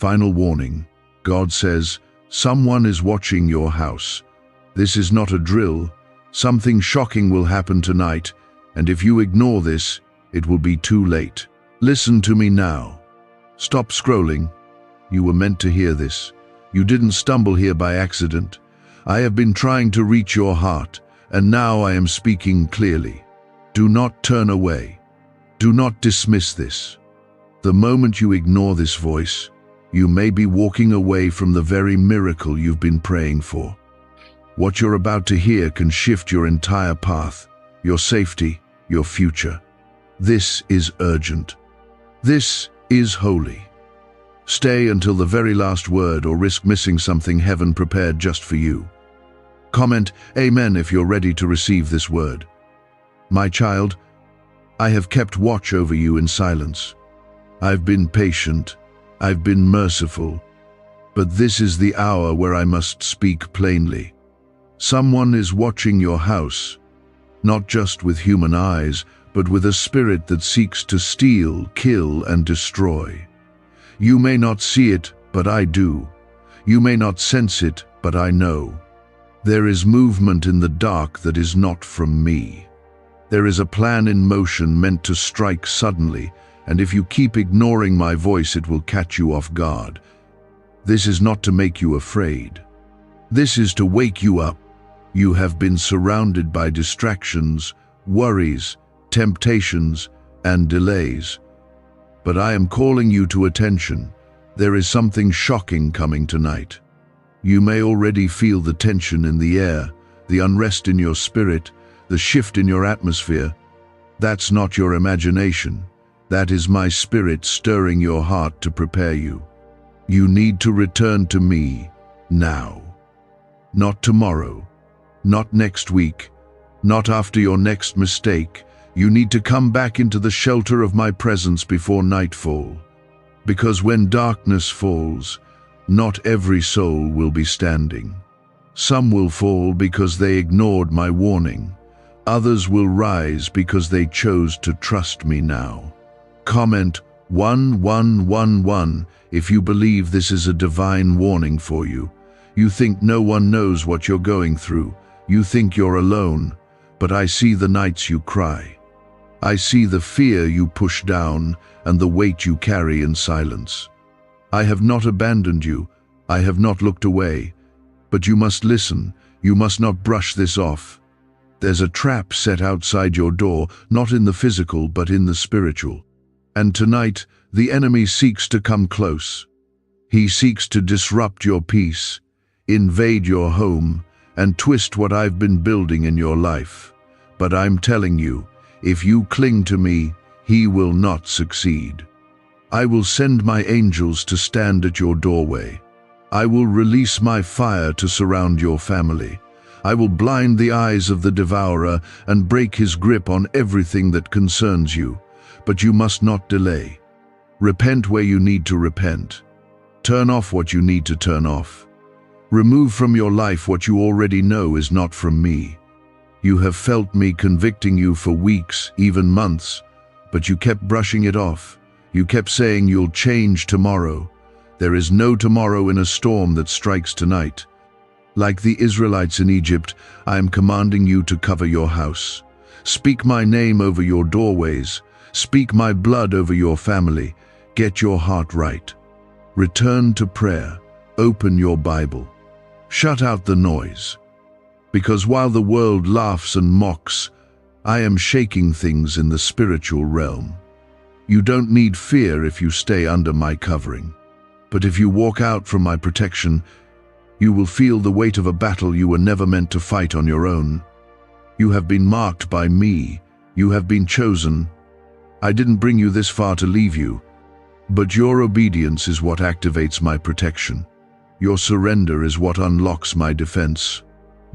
Final warning. God says, someone is watching your house. This is not a drill. Something shocking will happen tonight, and if you ignore this, it will be too late. Listen to me now. Stop scrolling. You were meant to hear this. You didn't stumble here by accident. I have been trying to reach your heart, and now I am speaking clearly. Do not turn away. Do not dismiss this. The moment you ignore this voice, you may be walking away from the very miracle you've been praying for. What you're about to hear can shift your entire path, your safety, your future. This is urgent. This is holy. Stay until the very last word or risk missing something heaven prepared just for you. Comment Amen if you're ready to receive this word. My child, I have kept watch over you in silence. I've been patient. I've been merciful. But this is the hour where I must speak plainly. Someone is watching your house, not just with human eyes, but with a spirit that seeks to steal, kill, and destroy. You may not see it, but I do. You may not sense it, but I know. There is movement in the dark that is not from me. There is a plan in motion meant to strike suddenly, and if you keep ignoring my voice, it will catch you off guard. This is not to make you afraid. This is to wake you up. You have been surrounded by distractions, worries, temptations, and delays. But I am calling you to attention. There is something shocking coming tonight. You may already feel the tension in the air, the unrest in your spirit, the shift in your atmosphere. That's not your imagination. That is my spirit stirring your heart to prepare you. You need to return to me now. Not tomorrow, not next week, not after your next mistake. You need to come back into the shelter of my presence before nightfall. Because when darkness falls, not every soul will be standing. Some will fall because they ignored my warning. Others will rise because they chose to trust me now. Comment 1111 if you believe this is a divine warning for you. You think no one knows what you're going through. You think you're alone, but I see the nights you cry. I see the fear you push down and the weight you carry in silence. I have not abandoned you. I have not looked away. But you must listen. You must not brush this off. There's a trap set outside your door, not in the physical, but in the spiritual. And tonight, the enemy seeks to come close. He seeks to disrupt your peace, invade your home, and twist what I've been building in your life. But I'm telling you, if you cling to me, he will not succeed. I will send my angels to stand at your doorway. I will release my fire to surround your family. I will blind the eyes of the devourer and break his grip on everything that concerns you. But you must not delay. Repent where you need to repent. Turn off what you need to turn off. Remove from your life what you already know is not from me. You have felt me convicting you for weeks, even months, but you kept brushing it off. You kept saying you'll change tomorrow. There is no tomorrow in a storm that strikes tonight. Like the Israelites in Egypt, I am commanding you to cover your house. Speak my name over your doorways. Speak my blood over your family. Get your heart right. Return to prayer. Open your Bible. Shut out the noise. Because while the world laughs and mocks, I am shaking things in the spiritual realm. You don't need fear if you stay under my covering. But if you walk out from my protection, you will feel the weight of a battle you were never meant to fight on your own. You have been marked by me. You have been chosen. I didn't bring you this far to leave you, but your obedience is what activates my protection. Your surrender is what unlocks my defense.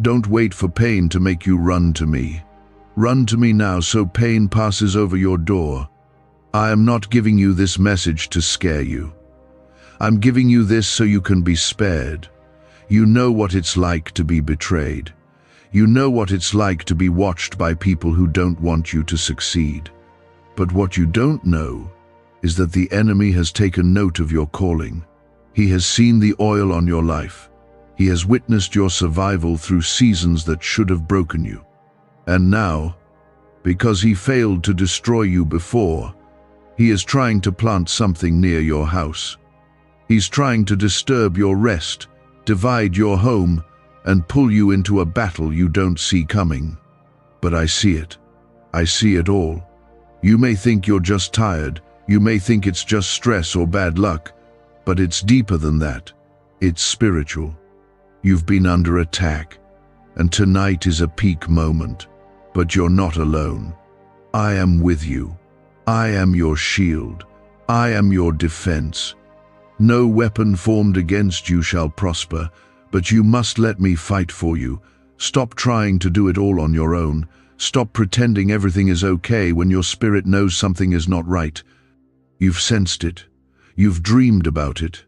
Don't wait for pain to make you run to me. Run to me now so pain passes over your door. I am not giving you this message to scare you. I'm giving you this so you can be spared. You know what it's like to be betrayed. You know what it's like to be watched by people who don't want you to succeed. But what you don't know is that the enemy has taken note of your calling. He has seen the oil on your life. He has witnessed your survival through seasons that should have broken you. And now, because he failed to destroy you before, he is trying to plant something near your house. He's trying to disturb your rest, divide your home, and pull you into a battle you don't see coming. But I see it. I see it all. You may think you're just tired. You may think it's just stress or bad luck. But it's deeper than that. It's spiritual. You've been under attack, and tonight is a peak moment. But you're not alone. I am with you. I am your shield. I am your defense. No weapon formed against you shall prosper, but you must let me fight for you. Stop trying to do it all on your own. Stop pretending everything is okay when your spirit knows something is not right. You've sensed it. You've dreamed about it.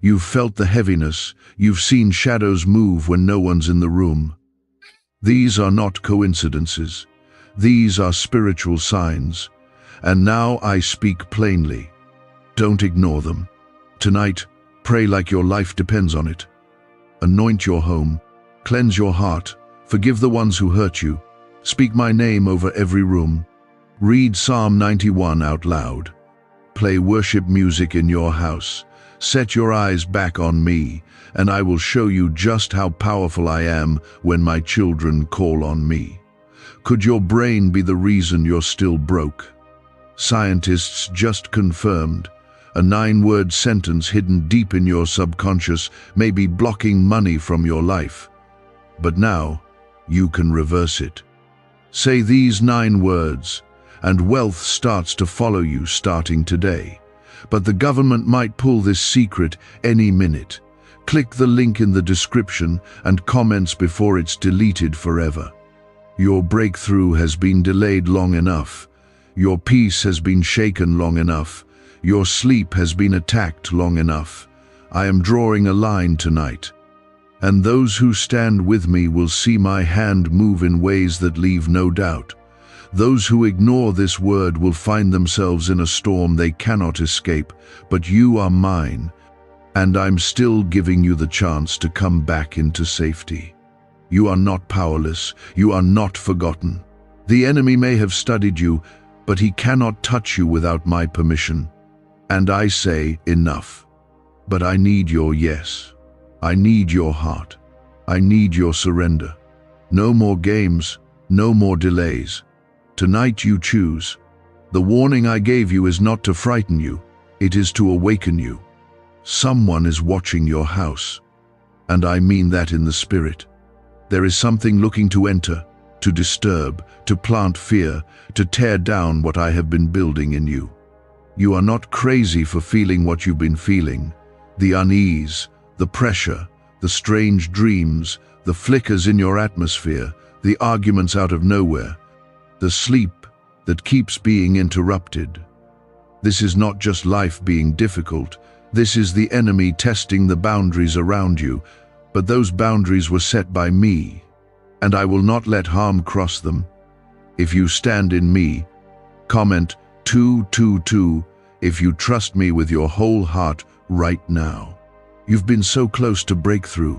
You've felt the heaviness. You've seen shadows move when no one's in the room. These are not coincidences. These are spiritual signs. And now I speak plainly. Don't ignore them. Tonight, pray like your life depends on it. Anoint your home. Cleanse your heart. Forgive the ones who hurt you. Speak my name over every room. Read Psalm 91 out loud. Play worship music in your house. Set your eyes back on me, and I will show you just how powerful I am when my children call on me. Could your brain be the reason you're still broke? Scientists just confirmed a 9-word sentence hidden deep in your subconscious may be blocking money from your life. But now, you can reverse it. Say these 9 words, and wealth starts to follow you starting today. But the government might pull this secret any minute. Click the link in the description and comments before it's deleted forever. Your breakthrough has been delayed long enough. Your peace has been shaken long enough. Your sleep has been attacked long enough. I am drawing a line tonight. And those who stand with me will see my hand move in ways that leave no doubt. Those who ignore this word will find themselves in a storm they cannot escape, but you are mine, and I'm still giving you the chance to come back into safety. You are not powerless. You are not forgotten. The enemy may have studied you, but he cannot touch you without my permission. And I say, enough. But I need your yes. I need your heart. I need your surrender. No more games, no more delays. Tonight you choose. The warning I gave you is not to frighten you, it is to awaken you. Someone is watching your house, and I mean that in the spirit. There is something looking to enter, to disturb, to plant fear, to tear down what I have been building in you. You are not crazy for feeling what you've been feeling. The unease, the pressure, the strange dreams, the flickers in your atmosphere, the arguments out of nowhere, the sleep that keeps being interrupted. This is not just life being difficult. This is the enemy testing the boundaries around you. But those boundaries were set by me, and I will not let harm cross them. If you stand in me, comment 222 if you trust me with your whole heart right now. You've been so close to breakthrough.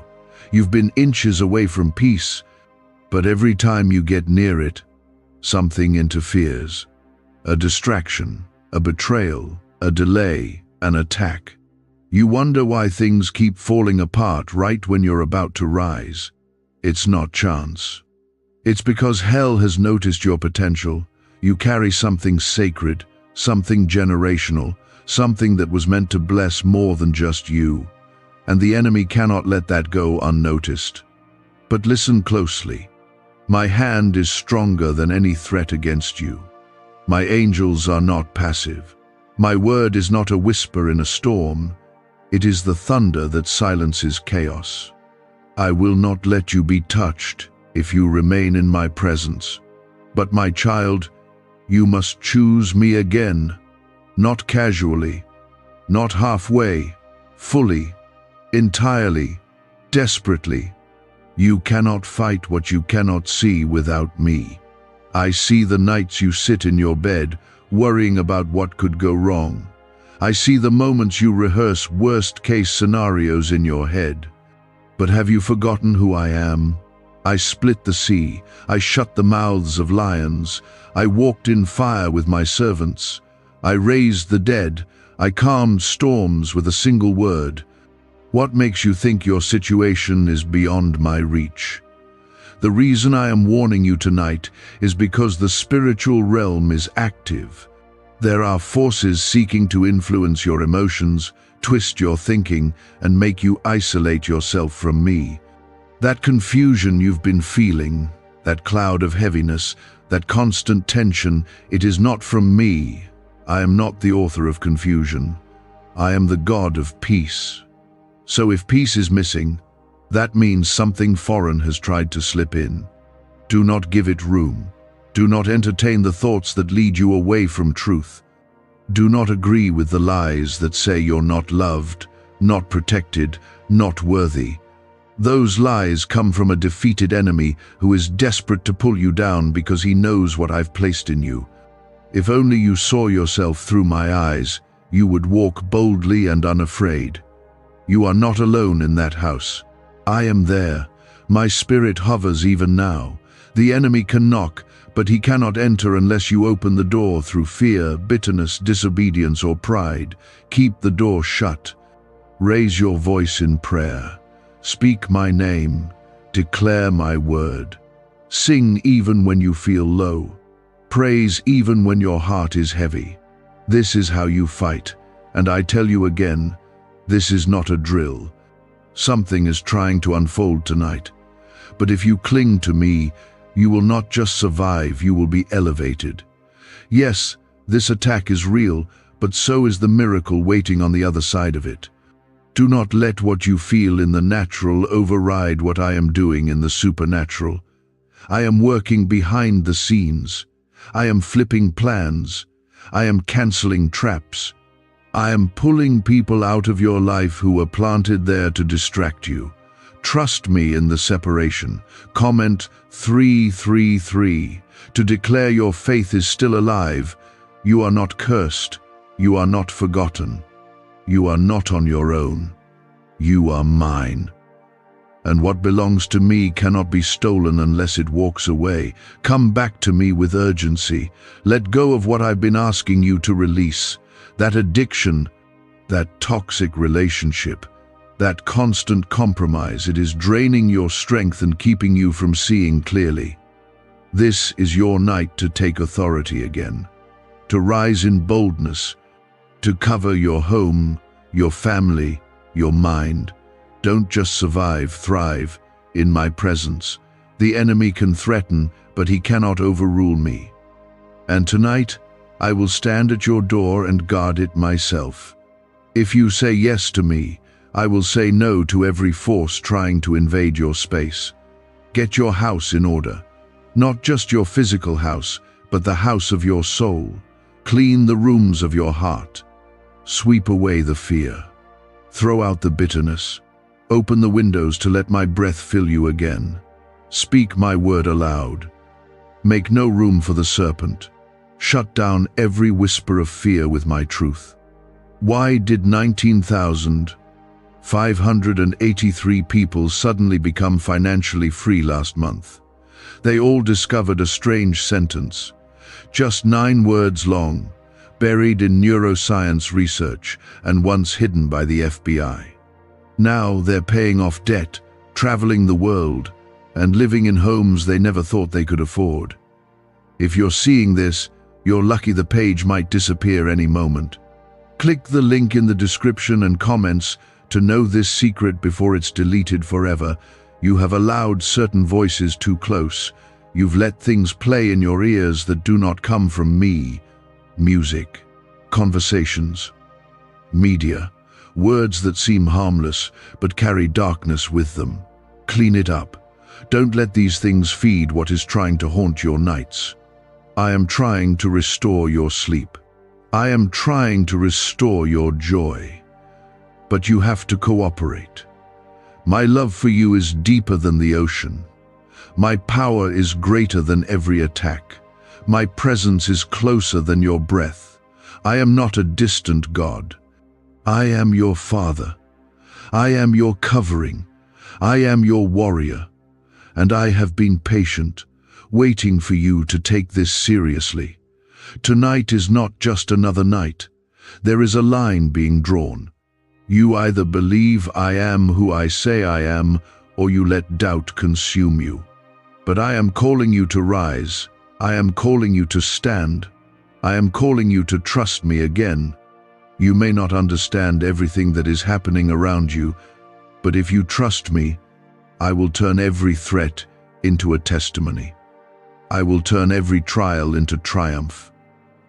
You've been inches away from peace, but every time you get near it, something interferes. A distraction, a betrayal, a delay, an attack. You wonder why things keep falling apart right when you're about to rise. It's not chance. It's because hell has noticed your potential. You carry something sacred, something generational, something that was meant to bless more than just you. And the enemy cannot let that go unnoticed. But listen closely. My hand is stronger than any threat against you. My angels are not passive. My word is not a whisper in a storm. It is the thunder that silences chaos. I will not let you be touched if you remain in my presence. But my child, you must choose me again, not casually, not halfway, fully, entirely, desperately. You cannot fight what you cannot see without me. I see the nights you sit in your bed, worrying about what could go wrong. I see the moments you rehearse worst-case scenarios in your head. But have you forgotten who I am? I split the sea. I shut the mouths of lions. I walked in fire with my servants. I raised the dead. I calmed storms with a single word. What makes you think your situation is beyond my reach? The reason I am warning you tonight is because the spiritual realm is active. There are forces seeking to influence your emotions, twist your thinking, and make you isolate yourself from me. That confusion you've been feeling, that cloud of heaviness, that constant tension, it is not from me. I am not the author of confusion. I am the God of peace. So if peace is missing, that means something foreign has tried to slip in. Do not give it room. Do not entertain the thoughts that lead you away from truth. Do not agree with the lies that say you're not loved, not protected, not worthy. Those lies come from a defeated enemy who is desperate to pull you down because he knows what I've placed in you. If only you saw yourself through my eyes, you would walk boldly and unafraid. You are not alone in that house. I am there. My spirit hovers even now. The enemy can knock, but he cannot enter unless you open the door through fear, bitterness, disobedience, or pride. Keep the door shut. Raise your voice in prayer. Speak my name. Declare my word. Sing even when you feel low. Praise even when your heart is heavy. This is how you fight. And I tell you again, this is not a drill. Something is trying to unfold tonight. But if you cling to me, you will not just survive, you will be elevated. Yes, this attack is real, but so is the miracle waiting on the other side of it. Do not let what you feel in the natural override what I am doing in the supernatural. I am working behind the scenes. I am flipping plans. I am canceling traps. I am pulling people out of your life who were planted there to distract you. Trust me in the separation. Comment 333 to declare your faith is still alive. You are not cursed. You are not forgotten. You are not on your own. You are mine. And what belongs to me cannot be stolen unless it walks away. Come back to me with urgency. Let go of what I've been asking you to release. That addiction, that toxic relationship, that constant compromise, it is draining your strength and keeping you from seeing clearly. This is your night to take authority again, to rise in boldness, to cover your home, your family, your mind. Don't just survive, thrive in my presence. The enemy can threaten, but he cannot overrule me. And tonight, I will stand at your door and guard it myself. If you say yes to me, I will say no to every force trying to invade your space. Get your house in order. Not just your physical house, but the house of your soul. Clean the rooms of your heart. Sweep away the fear. Throw out the bitterness. Open the windows to let my breath fill you again. Speak my word aloud. Make no room for the serpent. Shut down every whisper of fear with my truth. Why did 19,583 people suddenly become financially free last month? They all discovered a strange sentence, just 9 words long, buried in neuroscience research and once hidden by the FBI. Now they're paying off debt, traveling the world, and living in homes they never thought they could afford. If you're seeing this, you're lucky. The page might disappear any moment. Click the link in the description and comments to know this secret before it's deleted forever. You have allowed certain voices too close. You've let things play in your ears that do not come from me. Music, conversations, media, words that seem harmless but carry darkness with them. Clean it up. Don't let these things feed what is trying to haunt your nights. I am trying to restore your sleep. I am trying to restore your joy. But you have to cooperate. My love for you is deeper than the ocean. My power is greater than every attack. My presence is closer than your breath. I am not a distant God. I am your Father. I am your covering. I am your warrior. And I have been patient, waiting for you to take this seriously. Tonight is not just another night. There is a line being drawn. You either believe I am who I say I am, or you let doubt consume you. But I am calling you to rise. I am calling you to stand. I am calling you to trust me again. You may not understand everything that is happening around you, but if you trust me, I will turn every threat into a testimony. I will turn every trial into triumph.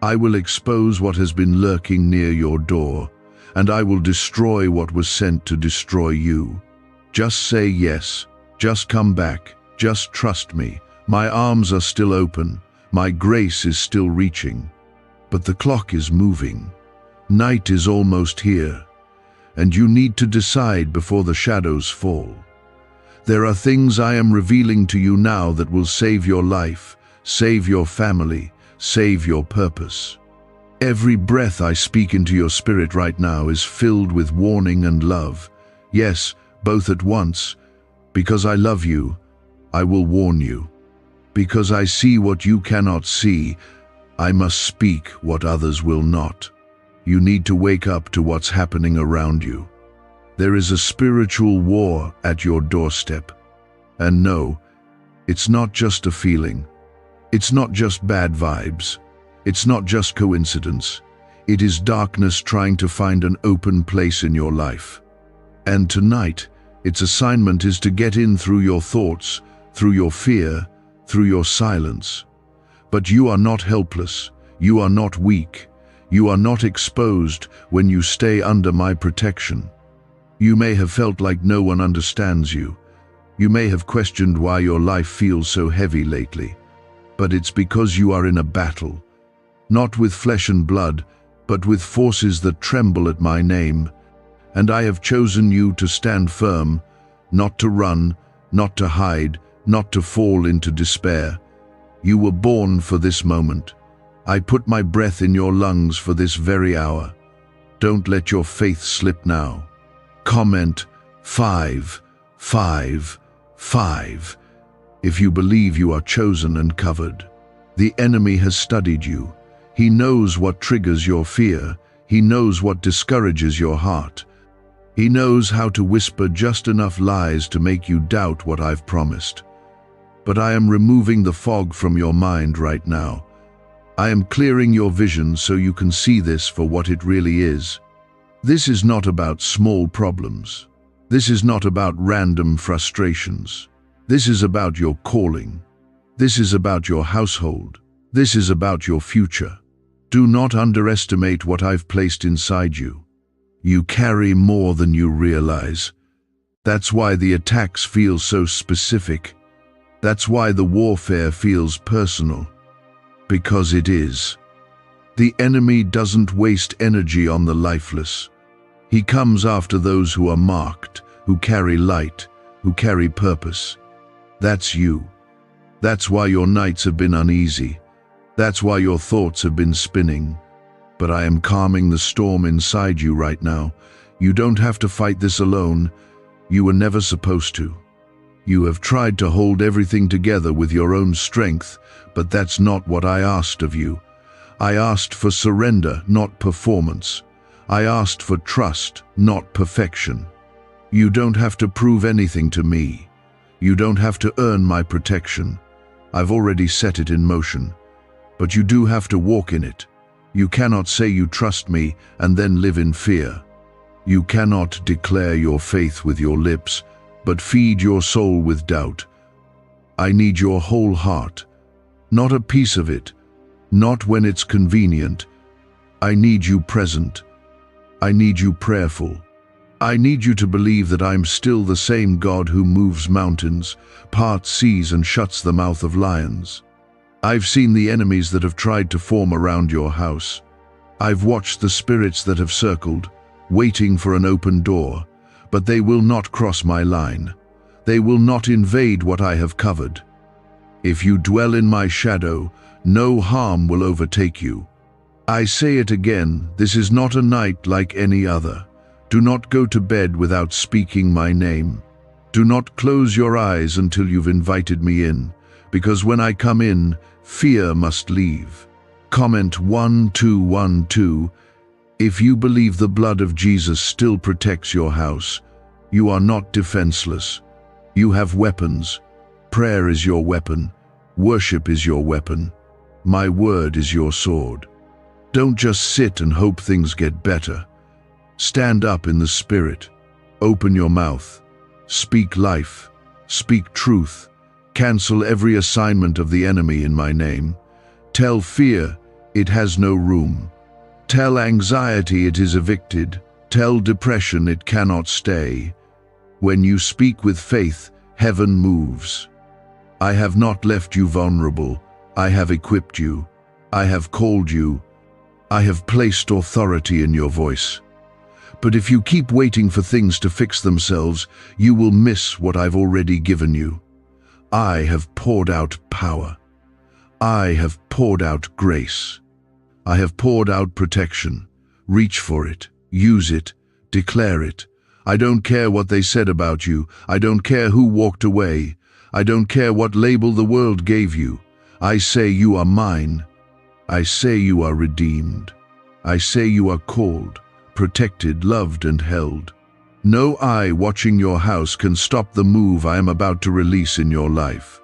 I will expose what has been lurking near your door, and I will destroy what was sent to destroy you. Just say yes. Just come back. Just trust me. My arms are still open. My grace is still reaching. But the clock is moving. Night is almost here, and you need to decide before the shadows fall. There are things I am revealing to you now that will save your life, save your family, save your purpose. Every breath I speak into your spirit right now is filled with warning and love. Yes, both at once. Because I love you, I will warn you. Because I see what you cannot see, I must speak what others will not. You need to wake up to what's happening around you. There is a spiritual war at your doorstep. And no, it's not just a feeling. It's not just bad vibes. It's not just coincidence. It is darkness trying to find an open place in your life. And tonight, its assignment is to get in through your thoughts, through your fear, through your silence. But you are not helpless. You are not weak. You are not exposed when you stay under my protection. You may have felt like no one understands you. You may have questioned why your life feels so heavy lately. But it's because you are in a battle. Not with flesh and blood, but with forces that tremble at my name. And I have chosen you to stand firm, not to run, not to hide, not to fall into despair. You were born for this moment. I put my breath in your lungs for this very hour. Don't let your faith slip now. Comment 5, 5, 5 if you believe you are chosen and covered. The enemy has studied you. He knows what triggers your fear. He knows what discourages your heart. He knows how to whisper just enough lies to make you doubt what I've promised. But I am removing the fog from your mind right now. I am clearing your vision so you can see this for what it really is. This is not about small problems. This is not about random frustrations. This is about your calling. This is about your household. This is about your future. Do not underestimate what I've placed inside you. You carry more than you realize. That's why the attacks feel so specific. That's why the warfare feels personal. Because it is. The enemy doesn't waste energy on the lifeless. He comes after those who are marked, who carry light, who carry purpose. That's you. That's why your nights have been uneasy. That's why your thoughts have been spinning. But I am calming the storm inside you right now. You don't have to fight this alone. You were never supposed to. You have tried to hold everything together with your own strength, but that's not what I asked of you. I asked for surrender, not performance. I asked for trust, not perfection. You don't have to prove anything to me. You don't have to earn my protection. I've already set it in motion. But you do have to walk in it. You cannot say you trust me and then live in fear. You cannot declare your faith with your lips, but feed your soul with doubt. I need your whole heart, not a piece of it, not when it's convenient. I need you present. I need you prayerful. I need you to believe that I'm still the same God who moves mountains, parts seas and shuts the mouth of lions. I've seen the enemies that have tried to form around your house. I've watched the spirits that have circled, waiting for an open door, but they will not cross my line. They will not invade what I have covered. If you dwell in my shadow, no harm will overtake you. I say it again, this is not a night like any other. Do not go to bed without speaking my name. Do not close your eyes until you've invited me in, because when I come in, fear must leave. Comment 1212. If you believe the blood of Jesus still protects your house, you are not defenseless. You have weapons. Prayer is your weapon. Worship is your weapon. My word is your sword. Don't just sit and hope things get better. Stand up in the Spirit. Open your mouth. Speak life. Speak truth. Cancel every assignment of the enemy in my name. Tell fear it has no room. Tell anxiety it is evicted. Tell depression it cannot stay. When you speak with faith, heaven moves. I have not left you vulnerable. I have equipped you. I have called you. I have placed authority in your voice. But if you keep waiting for things to fix themselves, you will miss what I've already given you. I have poured out power. I have poured out grace. I have poured out protection. Reach for it. Use it. Declare it. I don't care what they said about you. I don't care who walked away. I don't care what label the world gave you. I say you are mine. I say you are redeemed. I say you are called, protected, loved, and held. No eye watching your house can stop the move I am about to release in your life.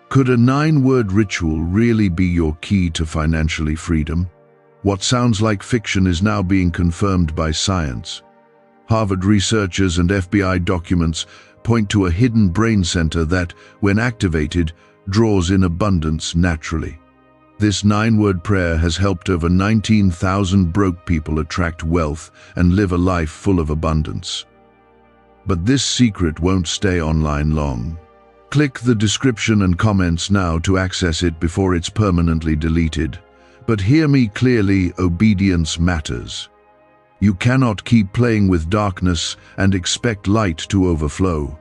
Could a 9-word ritual really be your key to financially freedom? What sounds like fiction is now being confirmed by science. Harvard researchers and FBI documents point to a hidden brain center that, when activated, draws in abundance naturally. This 9-word prayer has helped over 19,000 broke people attract wealth and live a life full of abundance. But this secret won't stay online long. Click the description and comments now to access it before it's permanently deleted. But hear me clearly, obedience matters. You cannot keep playing with darkness and expect light to overflow.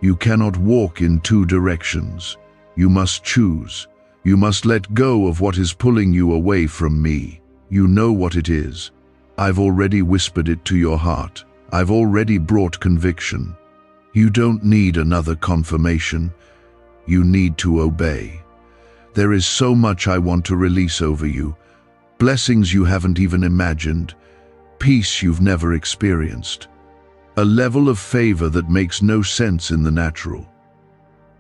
You cannot walk in 2 directions. You must choose. You must let go of what is pulling you away from me. You know what it is. I've already whispered it to your heart. I've already brought conviction. You don't need another confirmation. You need to obey. There is so much I want to release over you. Blessings you haven't even imagined. Peace you've never experienced. A level of favor that makes no sense in the natural.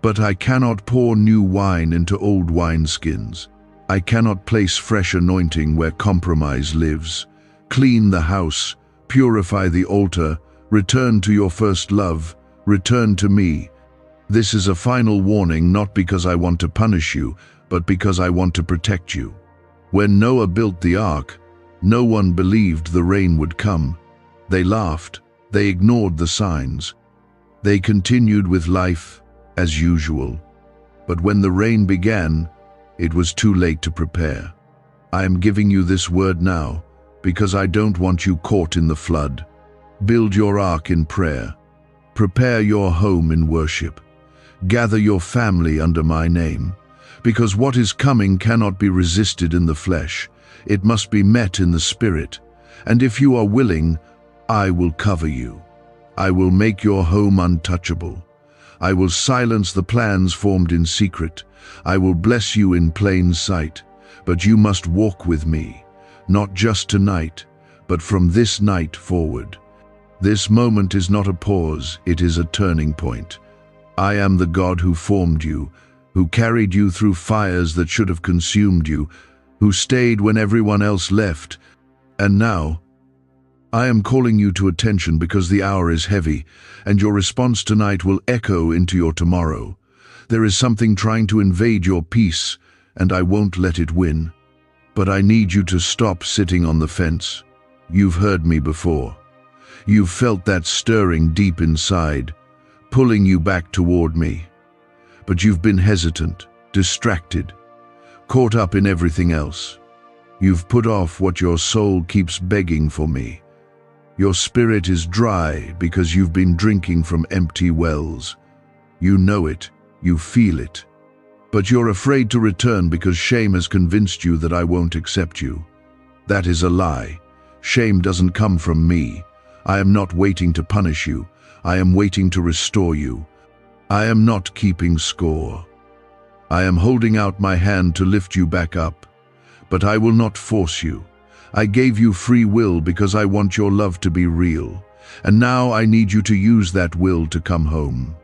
But I cannot pour new wine into old wineskins. I cannot place fresh anointing where compromise lives. Clean the house, purify the altar, return to your first love, return to me. This is a final warning, not because I want to punish you, but because I want to protect you. When Noah built the ark, no one believed the rain would come. They laughed. They ignored the signs. They continued with life as usual. But when the rain began, it was too late to prepare. I am giving you this word now because I don't want you caught in the flood. Build your ark in prayer. Prepare your home in worship. Gather your family under my name, because what is coming cannot be resisted in the flesh. It must be met in the spirit. And if you are willing, I will cover you. I will make your home untouchable. I will silence the plans formed in secret. I will bless you in plain sight. But you must walk with me, not just tonight, but from this night forward. This moment is not a pause, it is a turning point. I am the God who formed you, who carried you through fires that should have consumed you, who stayed when everyone else left. And now, I am calling you to attention because the hour is heavy, and your response tonight will echo into your tomorrow. There is something trying to invade your peace, and I won't let it win. But I need you to stop sitting on the fence. You've heard me before. You've felt that stirring deep inside, pulling you back toward me. But you've been hesitant, distracted, caught up in everything else. You've put off what your soul keeps begging for me. Your spirit is dry because you've been drinking from empty wells. You know it, you feel it. But you're afraid to return because shame has convinced you that I won't accept you. That is a lie. Shame doesn't come from me. I am not waiting to punish you. I am waiting to restore you. I am not keeping score. I am holding out my hand to lift you back up. But I will not force you. I gave you free will because I want your love to be real. And now I need you to use that will to come home.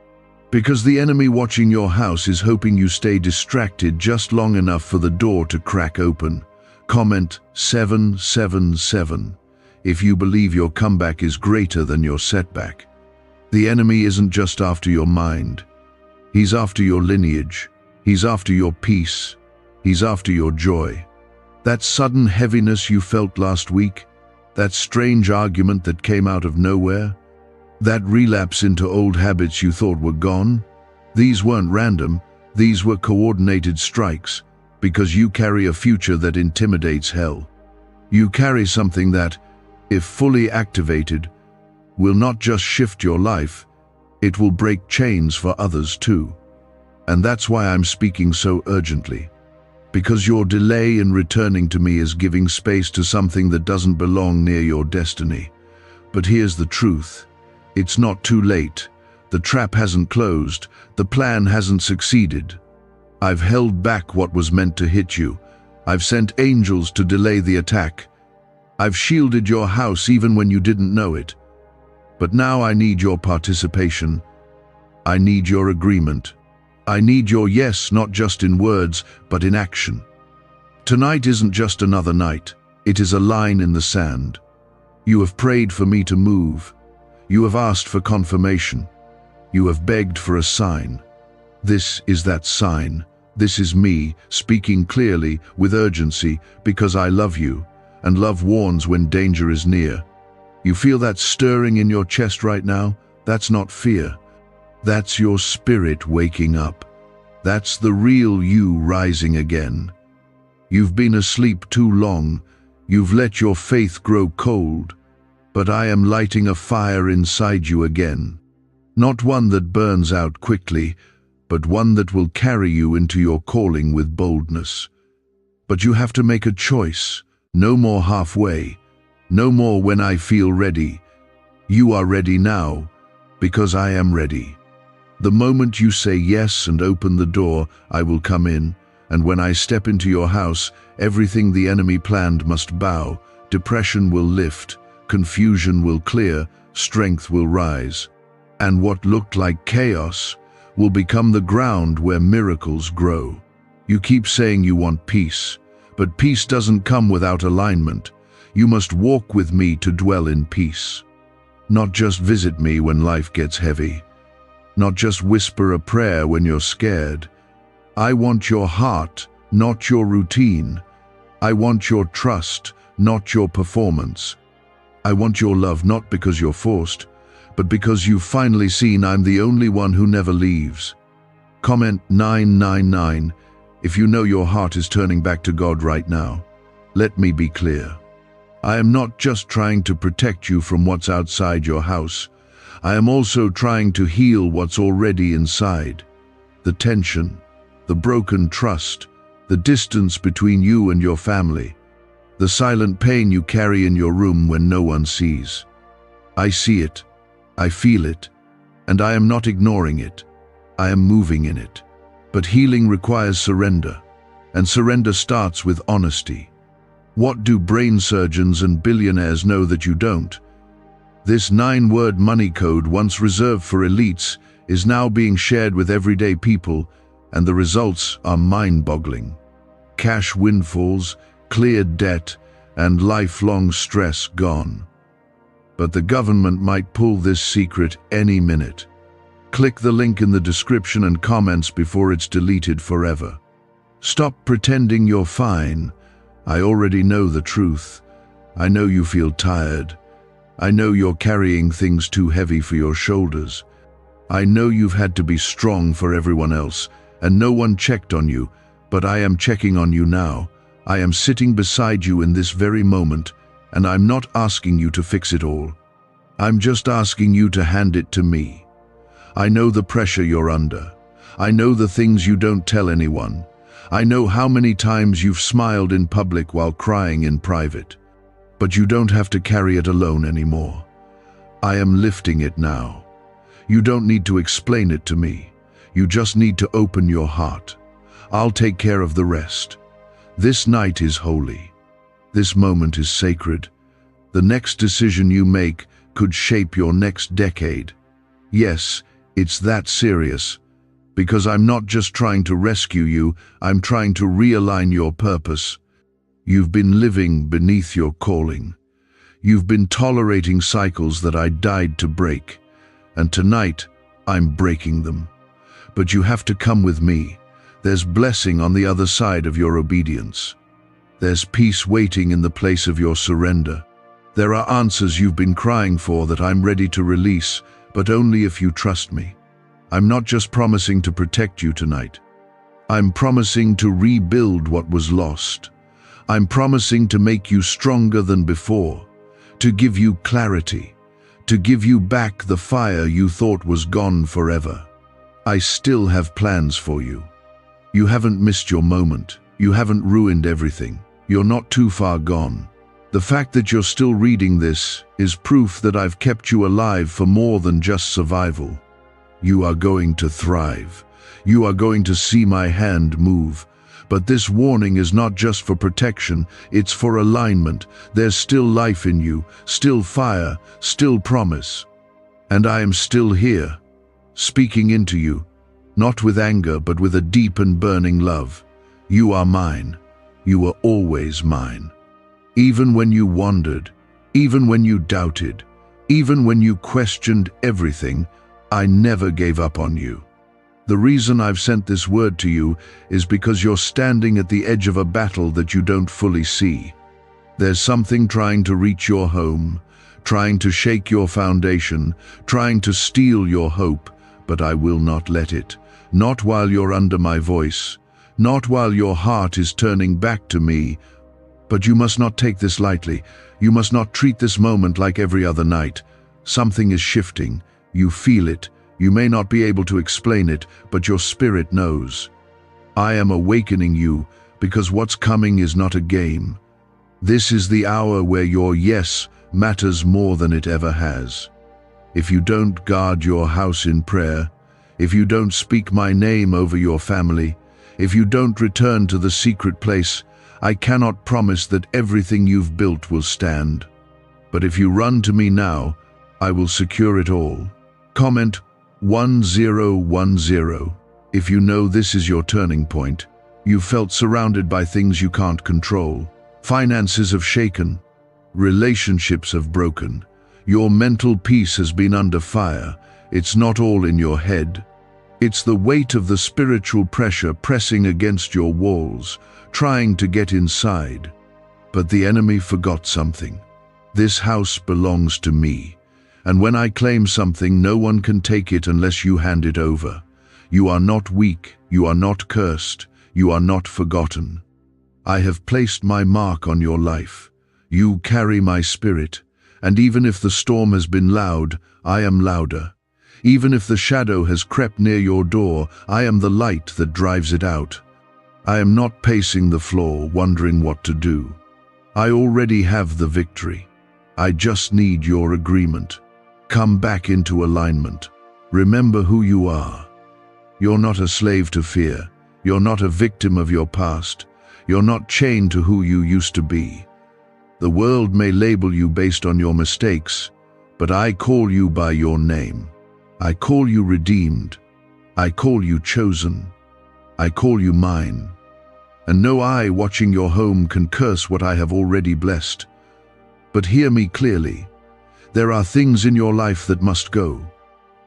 Because the enemy watching your house is hoping you stay distracted just long enough for the door to crack open. Comment 777 if you believe your comeback is greater than your setback. The enemy isn't just after your mind. He's after your lineage. He's after your peace. He's after your joy. That sudden heaviness you felt last week, that strange argument that came out of nowhere, that relapse into old habits you thought were gone, these weren't random, these were coordinated strikes, because you carry a future that intimidates hell. You carry something that, if fully activated, will not just shift your life, it will break chains for others too. And that's why I'm speaking so urgently. Because your delay in returning to me is giving space to something that doesn't belong near your destiny. But here's the truth. It's not too late. The trap hasn't closed. The plan hasn't succeeded. I've held back what was meant to hit you. I've sent angels to delay the attack. I've shielded your house even when you didn't know it. But now I need your participation. I need your agreement. I need your yes, not just in words, but in action. Tonight isn't just another night. It is a line in the sand. You have prayed for me to move. You have asked for confirmation. You have begged for a sign. This is that sign. This is me, speaking clearly, with urgency, because I love you, and love warns when danger is near. You feel that stirring in your chest right now? That's not fear. That's your spirit waking up. That's the real you rising again. You've been asleep too long. You've let your faith grow cold. But I am lighting a fire inside you again. Not one that burns out quickly, but one that will carry you into your calling with boldness. But you have to make a choice. No more halfway. No more when I feel ready. You are ready now, because I am ready. The moment you say yes and open the door, I will come in, and when I step into your house, everything the enemy planned must bow, depression will lift, confusion will clear, strength will rise. And what looked like chaos will become the ground where miracles grow. You keep saying you want peace, but peace doesn't come without alignment. You must walk with me to dwell in peace. Not just visit me when life gets heavy. Not just whisper a prayer when you're scared. I want your heart, not your routine. I want your trust, not your performance. I want your love not because you're forced, but because you've finally seen I'm the only one who never leaves. Comment 999 if you know your heart is turning back to God right now. Let me be clear. I am not just trying to protect you from what's outside your house. I am also trying to heal what's already inside. The tension, the broken trust, the distance between you and your family, the silent pain you carry in your room when no one sees. I see it, I feel it, and I am not ignoring it. I am moving in it. But healing requires surrender, and surrender starts with honesty. What do brain surgeons and billionaires know that you don't? This 9-word money code, once reserved for elites, is now being shared with everyday people, and the results are mind-boggling. Cash windfalls, cleared debt, and lifelong stress gone. But the government might pull this secret any minute. Click the link in the description and comments before it's deleted forever. Stop pretending you're fine. I already know the truth. I know you feel tired. I know you're carrying things too heavy for your shoulders. I know you've had to be strong for everyone else, and no one checked on you, but I am checking on you now. I am sitting beside you in this very moment, and I'm not asking you to fix it all. I'm just asking you to hand it to me. I know the pressure you're under. I know the things you don't tell anyone. I know how many times you've smiled in public while crying in private. But you don't have to carry it alone anymore. I am lifting it now. You don't need to explain it to me. You just need to open your heart. I'll take care of the rest. This night is holy. This moment is sacred. The next decision you make could shape your next decade. Yes, it's that serious. Because I'm not just trying to rescue you, I'm trying to realign your purpose. You've been living beneath your calling. You've been tolerating cycles that I died to break. And tonight, I'm breaking them. But you have to come with me. There's blessing on the other side of your obedience. There's peace waiting in the place of your surrender. There are answers you've been crying for that I'm ready to release, but only if you trust me. I'm not just promising to protect you tonight. I'm promising to rebuild what was lost. I'm promising to make you stronger than before, to give you clarity, to give you back the fire you thought was gone forever. I still have plans for you. You haven't missed your moment. You haven't ruined everything. You're not too far gone. The fact that you're still reading this is proof that I've kept you alive for more than just survival. You are going to thrive. You are going to see my hand move. But this warning is not just for protection, it's for alignment. There's still life in you, still fire, still promise. And I am still here, speaking into you, not with anger, but with a deep and burning love. You are mine. You were always mine. Even when you wandered, even when you doubted, even when you questioned everything, I never gave up on you. The reason I've sent this word to you is because you're standing at the edge of a battle that you don't fully see. There's something trying to reach your home, trying to shake your foundation, trying to steal your hope, but I will not let it. Not while you're under my voice, not while your heart is turning back to me. But you must not take this lightly. You must not treat this moment like every other night. Something is shifting. You feel it. You may not be able to explain it, but your spirit knows. I am awakening you because what's coming is not a game. This is the hour where your yes matters more than it ever has. If you don't guard your house in prayer, if you don't speak my name over your family, if you don't return to the secret place, I cannot promise that everything you've built will stand. But if you run to me now, I will secure it all. Comment 1010 if you know this is your turning point. You've felt surrounded by things you can't control. Finances have shaken. Relationships have broken. Your mental peace has been under fire. It's not all in your head. It's the weight of the spiritual pressure pressing against your walls, trying to get inside. But the enemy forgot something. This house belongs to me. And when I claim something, no one can take it unless you hand it over. You are not weak. You are not cursed. You are not forgotten. I have placed my mark on your life. You carry my spirit. And even if the storm has been loud, I am louder. Even if the shadow has crept near your door, I am the light that drives it out. I am not pacing the floor, wondering what to do. I already have the victory. I just need your agreement. Come back into alignment. Remember who you are. You're not a slave to fear. You're not a victim of your past. You're not chained to who you used to be. The world may label you based on your mistakes, but I call you by your name. I call you redeemed. I call you chosen. I call you mine. And no eye watching your home can curse what I have already blessed. But hear me clearly. There are things in your life that must go.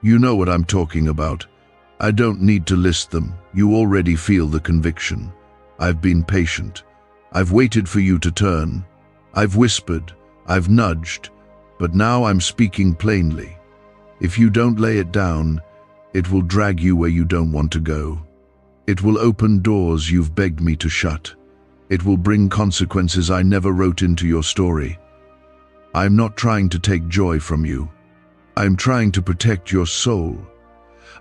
You know what I'm talking about. I don't need to list them. You already feel the conviction. I've been patient. I've waited for you to turn. I've whispered. I've nudged. But now I'm speaking plainly. If you don't lay it down, it will drag you where you don't want to go. It will open doors you've begged me to shut. It will bring consequences I never wrote into your story. I'm not trying to take joy from you. I'm trying to protect your soul.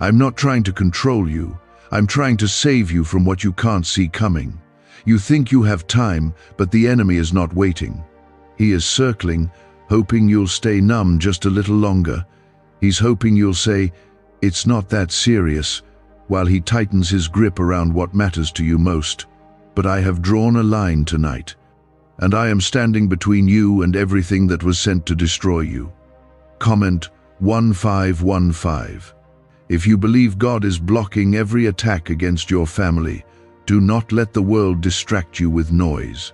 I'm not trying to control you. I'm trying to save you from what you can't see coming. You think you have time, but the enemy is not waiting. He is circling, hoping you'll stay numb just a little longer. He's hoping you'll say, "It's not that serious," while he tightens his grip around what matters to you most. But I have drawn a line tonight, and I am standing between you and everything that was sent to destroy you. Comment 1515. If you believe God is blocking every attack against your family, do not let the world distract you with noise.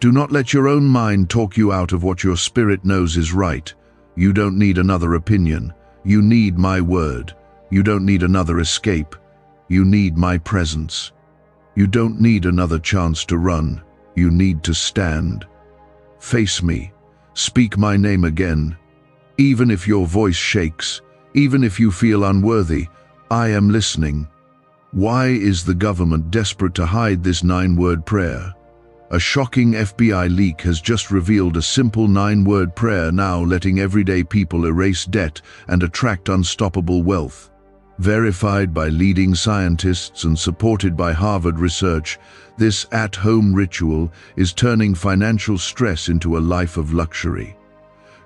Do not let your own mind talk you out of what your spirit knows is right. You don't need another opinion. You need my word. You don't need another escape. You need my presence. You don't need another chance to run. You need to stand. Face me. Speak my name again. Even if your voice shakes, even if you feel unworthy, I am listening. Why is the government desperate to hide this 9-word prayer? A shocking FBI leak has just revealed a simple 9-word prayer now letting everyday people erase debt and attract unstoppable wealth. Verified by leading scientists and supported by Harvard research, this at-home ritual is turning financial stress into a life of luxury.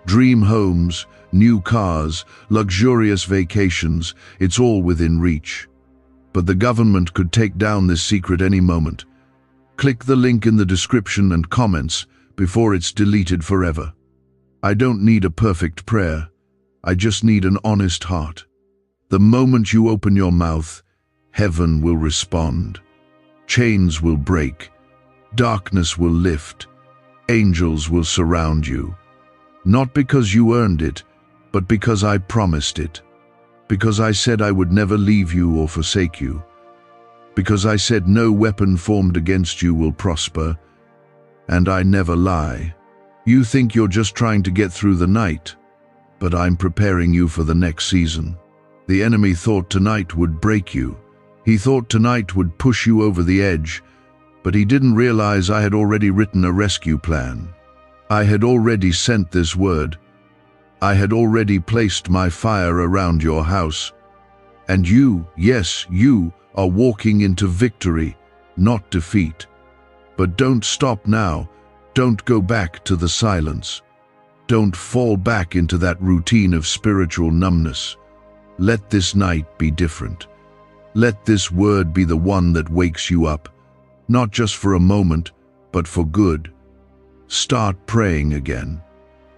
Dream homes, new cars, luxurious vacations, it's all within reach. But the government could take down this secret any moment. Click the link in the description and comments before it's deleted forever. I don't need a perfect prayer. I just need an honest heart. The moment you open your mouth, heaven will respond. Chains will break. Darkness will lift. Angels will surround you. Not because you earned it, but because I promised it. Because I said I would never leave you or forsake you. Because I said no weapon formed against you will prosper, and I never lie. You think you're just trying to get through the night, but I'm preparing you for the next season. The enemy thought tonight would break you. He thought tonight would push you over the edge, but he didn't realize I had already written a rescue plan. I had already sent this word. I had already placed my fire around your house. And you, yes, you, are walking into victory, not defeat. But don't stop now. Don't go back to the silence. Don't fall back into that routine of spiritual numbness. Let this night be different. Let this word be the one that wakes you up, not just for a moment, but for good. Start praying again.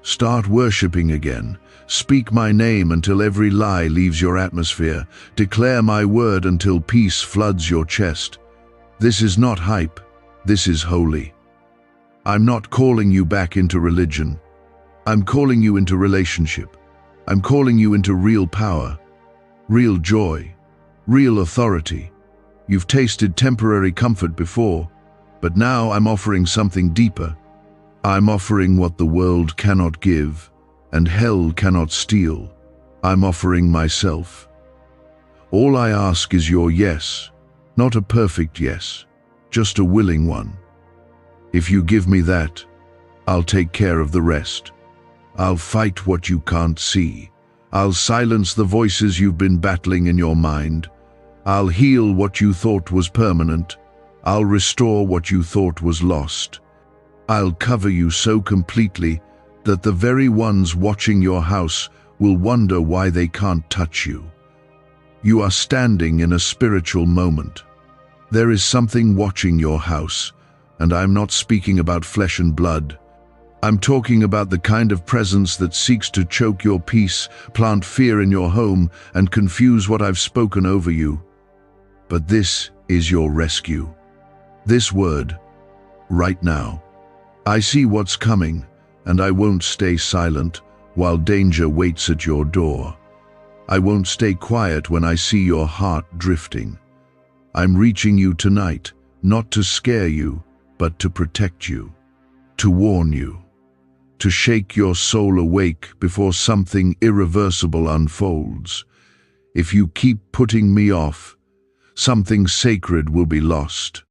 Start worshiping again. Speak my name until every lie leaves your atmosphere. Declare my word until peace floods your chest. This is not hype. This is holy. I'm not calling you back into religion. I'm calling you into relationship. I'm calling you into real power, real joy, real authority. You've tasted temporary comfort before, but now I'm offering something deeper. I'm offering what the world cannot give and hell cannot steal. I'm offering myself. All I ask is your yes, not a perfect yes, just a willing one. If you give me that, I'll take care of the rest. I'll fight what you can't see. I'll silence the voices you've been battling in your mind. I'll heal what you thought was permanent. I'll restore what you thought was lost. I'll cover you so completely that the very ones watching your house will wonder why they can't touch you. You are standing in a spiritual moment. There is something watching your house, and I'm not speaking about flesh and blood. I'm talking about the kind of presence that seeks to choke your peace, plant fear in your home, and confuse what I've spoken over you. But this is your rescue. This word, right now. I see what's coming, and I won't stay silent while danger waits at your door. I won't stay quiet when I see your heart drifting. I'm reaching you tonight, not to scare you, but to protect you, to warn you, to shake your soul awake before something irreversible unfolds. If you keep putting me off, something sacred will be lost.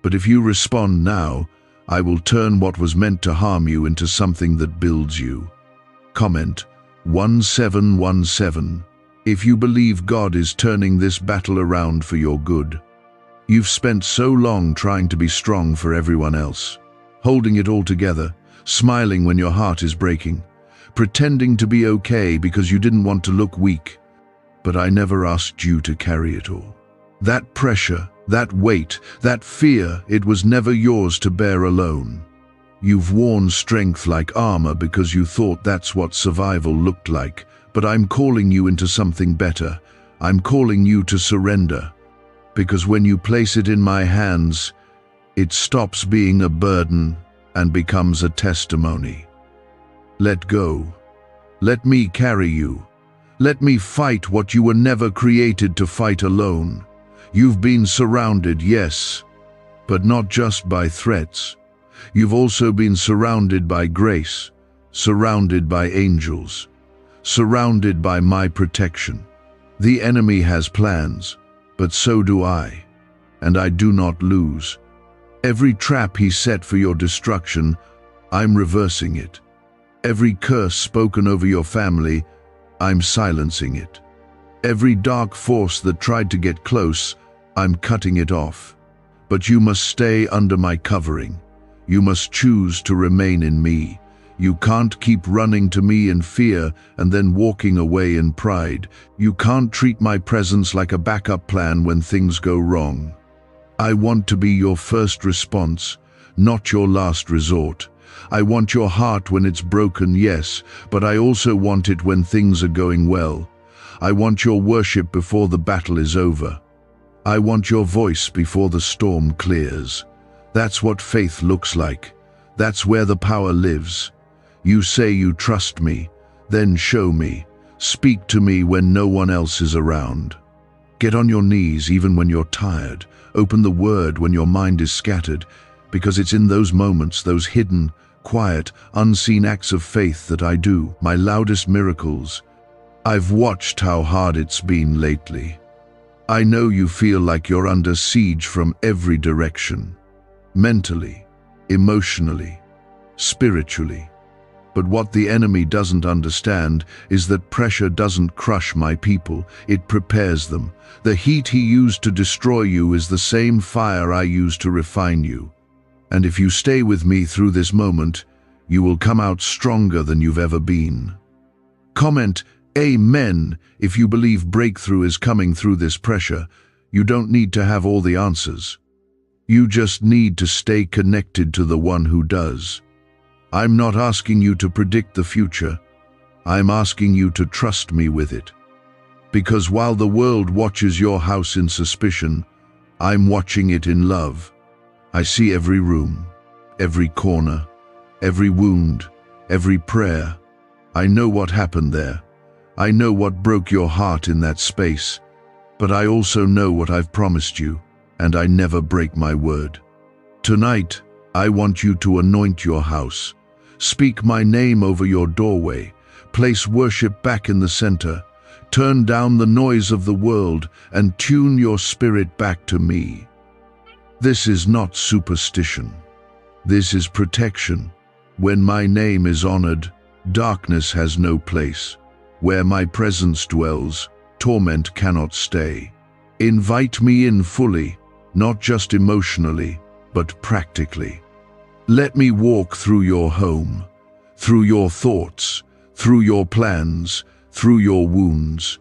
But if you respond now, I will turn what was meant to harm you into something that builds you. Comment 1717 if you believe God is turning this battle around for your good. You've spent so long trying to be strong for everyone else, holding it all together, smiling when your heart is breaking, pretending to be okay because you didn't want to look weak. But I never asked you to carry it all. That pressure, that weight, that fear, it was never yours to bear alone. You've worn strength like armor because you thought that's what survival looked like, but I'm calling you into something better. I'm calling you to surrender. Because when you place it in my hands, it stops being a burden and becomes a testimony. Let go. Let me carry you. Let me fight what you were never created to fight alone. You've been surrounded, yes, but not just by threats. You've also been surrounded by grace, surrounded by angels, surrounded by my protection. The enemy has plans, but so do I, and I do not lose. Every trap he set for your destruction, I'm reversing it. Every curse spoken over your family, I'm silencing it. Every dark force that tried to get close, I'm cutting it off. But you must stay under my covering. You must choose to remain in me. You can't keep running to me in fear and then walking away in pride. You can't treat my presence like a backup plan when things go wrong. I want to be your first response, not your last resort. I want your heart when it's broken, yes, but I also want it when things are going well. I want your worship before the battle is over. I want your voice before the storm clears. That's what faith looks like. That's where the power lives. You say you trust me, then show me. Speak to me when no one else is around. Get on your knees even when you're tired. Open the word when your mind is scattered, because it's in those moments, those hidden, quiet, unseen acts of faith that I do my loudest miracles. I've watched how hard it's been lately. I know you feel like you're under siege from every direction. Mentally, emotionally, spiritually. But what the enemy doesn't understand is that pressure doesn't crush my people, it prepares them. The heat he used to destroy you is the same fire I use to refine you. And if you stay with me through this moment, you will come out stronger than you've ever been. Comment Amen if you believe breakthrough is coming through this pressure. You don't need to have all the answers. You just need to stay connected to the one who does. I'm not asking you to predict the future. I'm asking you to trust me with it. Because while the world watches your house in suspicion, I'm watching it in love. I see every room, every corner, every wound, every prayer. I know what happened there. I know what broke your heart in that space. But I also know what I've promised you, and I never break my word. Tonight, I want you to anoint your house. Speak my name over your doorway. Place worship back in the center. Turn down the noise of the world and tune your spirit back to me. This is not superstition. This is protection. When my name is honored, darkness has no place. Where my presence dwells, torment cannot stay. Invite me in fully, not just emotionally, but practically. Let me walk through your home, through your thoughts, through your plans, through your wounds.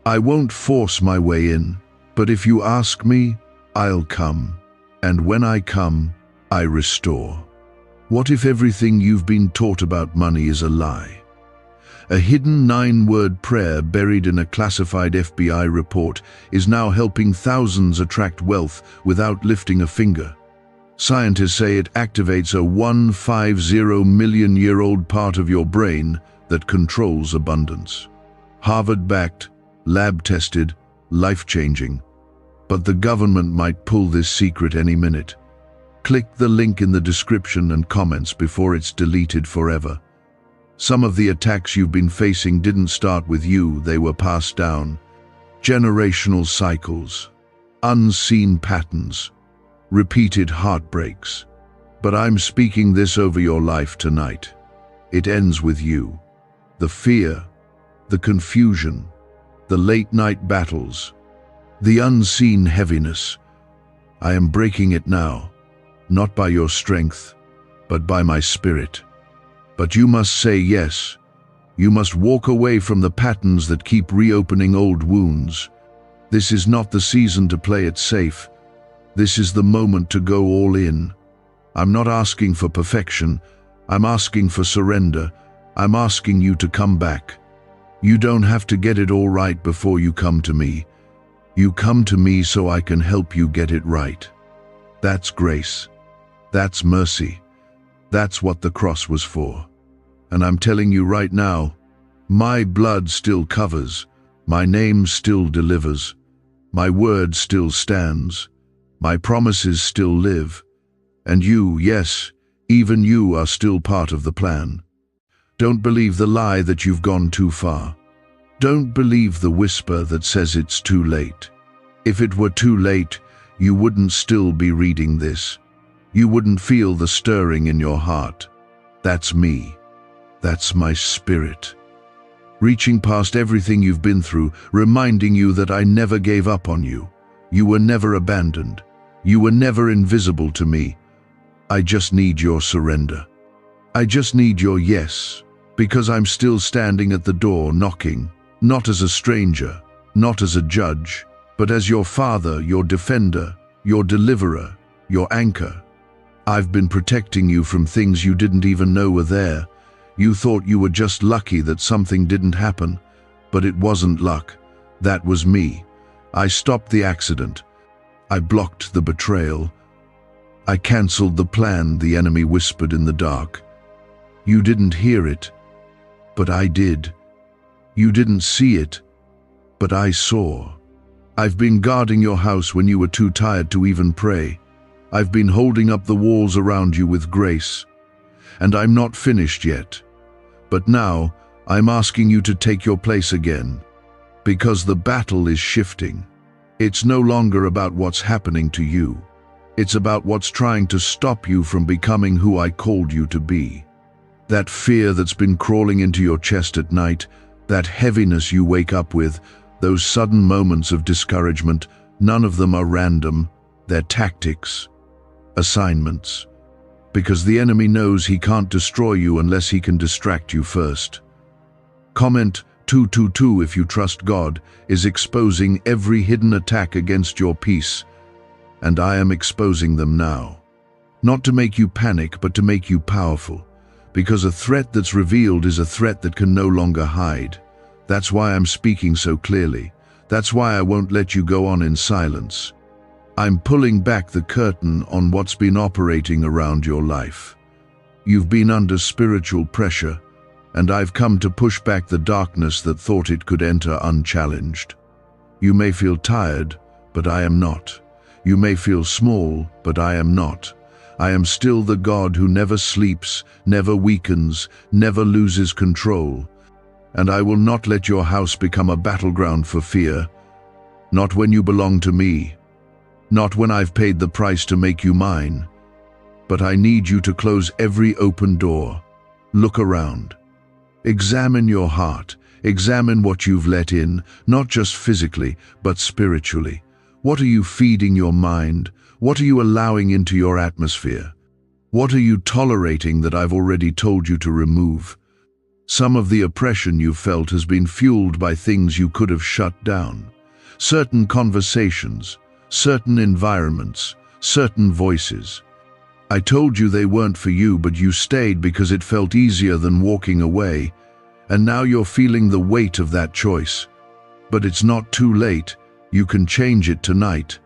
I won't force my way in, but if you ask me, I'll come. And when I come, I restore. What if everything you've been taught about money is a lie? A hidden 9-word prayer buried in a classified FBI report is now helping thousands attract wealth without lifting a finger. Scientists say it activates a 150-million-year-old part of your brain that controls abundance. Harvard-backed, lab-tested, life-changing. But the government might pull this secret any minute. Click the link in the description and comments before it's deleted forever. Some of the attacks you've been facing didn't start with you, they were passed down. Generational cycles, unseen patterns, repeated heartbreaks. But I'm speaking this over your life tonight. It ends with you. The fear, the confusion, the late-night battles, the unseen heaviness. I am breaking it now, not by your strength, but by my spirit. But you must say yes. You must walk away from the patterns that keep reopening old wounds. This is not the season to play it safe. This is the moment to go all in. I'm not asking for perfection. I'm asking for surrender. I'm asking you to come back. You don't have to get it all right before you come to me. You come to me so I can help you get it right. That's grace. That's mercy. That's what the cross was for. And I'm telling you right now, my blood still covers, my name still delivers, my word still stands, my promises still live, and you, yes, even you are still part of the plan. Don't believe the lie that you've gone too far. Don't believe the whisper that says it's too late. If it were too late, you wouldn't still be reading this. You wouldn't feel the stirring in your heart. That's me. That's my spirit. Reaching past everything you've been through, reminding you that I never gave up on you. You were never abandoned. You were never invisible to me. I just need your surrender. I just need your yes, because I'm still standing at the door knocking, not as a stranger, not as a judge, but as your father, your defender, your deliverer, your anchor. I've been protecting you from things you didn't even know were there. You thought you were just lucky that something didn't happen, but it wasn't luck. That was me. I stopped the accident. I blocked the betrayal. I cancelled the plan the enemy whispered in the dark. You didn't hear it, but I did. You didn't see it, but I saw. I've been guarding your house when you were too tired to even pray. I've been holding up the walls around you with grace. And I'm not finished yet. But now, I'm asking you to take your place again. Because the battle is shifting. It's no longer about what's happening to you. It's about what's trying to stop you from becoming who I called you to be. That fear that's been crawling into your chest at night, that heaviness you wake up with, those sudden moments of discouragement, none of them are random. They're tactics, assignments. Because the enemy knows he can't destroy you unless he can distract you first. Comment 222 if you trust God is exposing every hidden attack against your peace, and I am exposing them now. Not to make you panic, but to make you powerful, because a threat that's revealed is a threat that can no longer hide. That's why I'm speaking so clearly. That's why I won't let you go on in silence. I'm pulling back the curtain on what's been operating around your life. You've been under spiritual pressure, and I've come to push back the darkness that thought it could enter unchallenged. You may feel tired, but I am not. You may feel small, but I am not. I am still the God who never sleeps, never weakens, never loses control. And I will not let your house become a battleground for fear. Not when you belong to me. Not when I've paid the price to make you mine. But I need you to close every open door. Look around. Examine your heart. Examine what you've let in, not just physically, but spiritually. What are you feeding your mind? What are you allowing into your atmosphere? What are you tolerating that I've already told you to remove? Some of the oppression you've felt has been fueled by things you could have shut down. Certain conversations, certain environments, certain voices. I told you they weren't for you, but you stayed because it felt easier than walking away, and now you're feeling the weight of that choice. But it's not too late. You can change it tonight.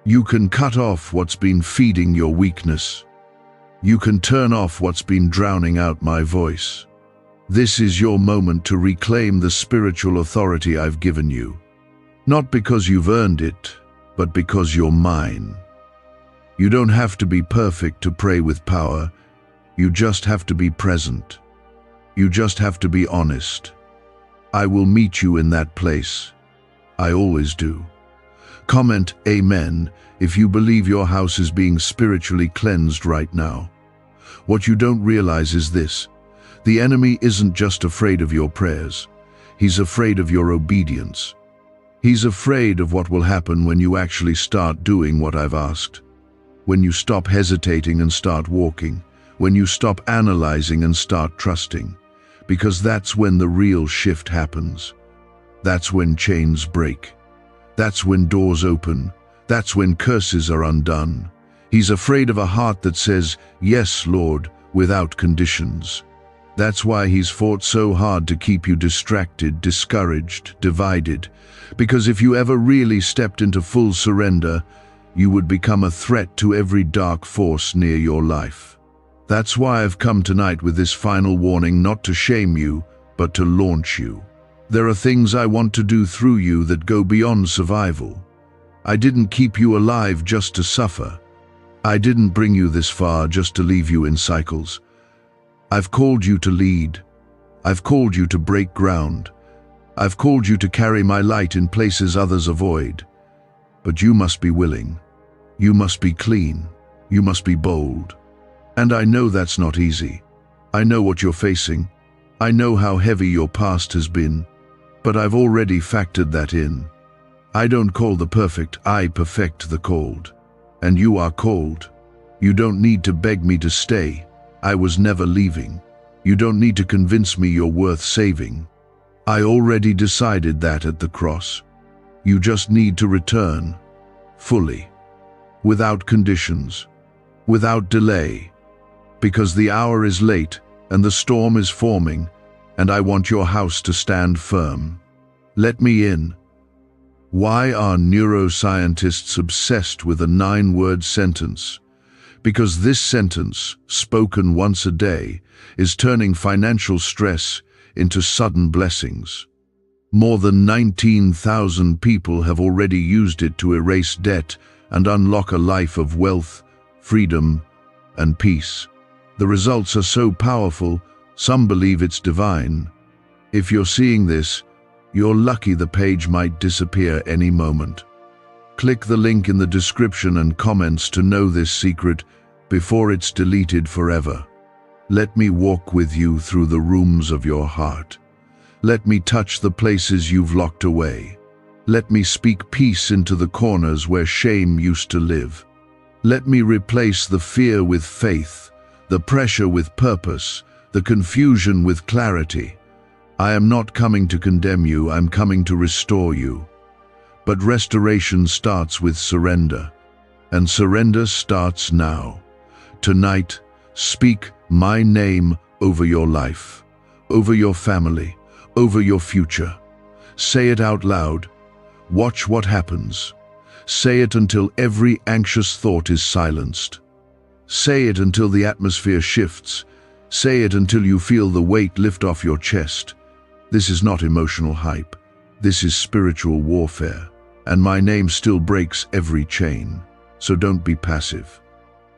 You can cut off what's been feeding your weakness. You can turn off what's been drowning out my voice. This is your moment to reclaim the spiritual authority I've given you. Not because you've earned it, but because you're mine. You don't have to be perfect to pray with power. You just have to be present. You just have to be honest. I will meet you in that place. I always do. Comment Amen if you believe your house is being spiritually cleansed right now. What you don't realize is this: the enemy isn't just afraid of your prayers. He's afraid of your obedience. He's afraid of what will happen when you actually start doing what I've asked. When you stop hesitating and start walking. When you stop analyzing and start trusting. Because that's when the real shift happens. That's when chains break. That's when doors open. That's when curses are undone. He's afraid of a heart that says, "Yes, Lord," without conditions. That's why he's fought so hard to keep you distracted, discouraged, divided. Because if you ever really stepped into full surrender, you would become a threat to every dark force near your life. That's why I've come tonight with this final warning, not to shame you, but to launch you. There are things I want to do through you that go beyond survival. I didn't keep you alive just to suffer. I didn't bring you this far just to leave you in cycles. I've called you to lead. I've called you to break ground. I've called you to carry my light in places others avoid. But you must be willing. You must be clean. You must be bold. And I know that's not easy. I know what you're facing. I know how heavy your past has been. But I've already factored that in. I don't call the perfect, I perfect the called. And you are called. You don't need to beg me to stay. I was never leaving. You don't need to convince me you're worth saving. I already decided that at the cross. You just need to return, fully, without conditions, without delay, because the hour is late and the storm is forming, and I want your house to stand firm. Let me in. Why are neuroscientists obsessed with a 9-word sentence? Because this sentence, spoken once a day, is turning financial stress into sudden blessings. More than 19,000 people have already used it to erase debt and unlock a life of wealth, freedom, and peace. The results are so powerful, some believe it's divine. If you're seeing this, you're lucky. The page might disappear any moment. Click the link in the description and comments to know this secret before it's deleted forever. Let me walk with you through the rooms of your heart. Let me touch the places you've locked away. Let me speak peace into the corners where shame used to live. Let me replace the fear with faith, the pressure with purpose, the confusion with clarity. I am not coming to condemn you, I'm coming to restore you. But restoration starts with surrender, and surrender starts now. Tonight, speak my name over your life, over your family, over your future. Say it out loud. Watch what happens. Say it until every anxious thought is silenced. Say it until the atmosphere shifts. Say it until you feel the weight lift off your chest. This is not emotional hype. This is spiritual warfare. And my name still breaks every chain. So don't be passive.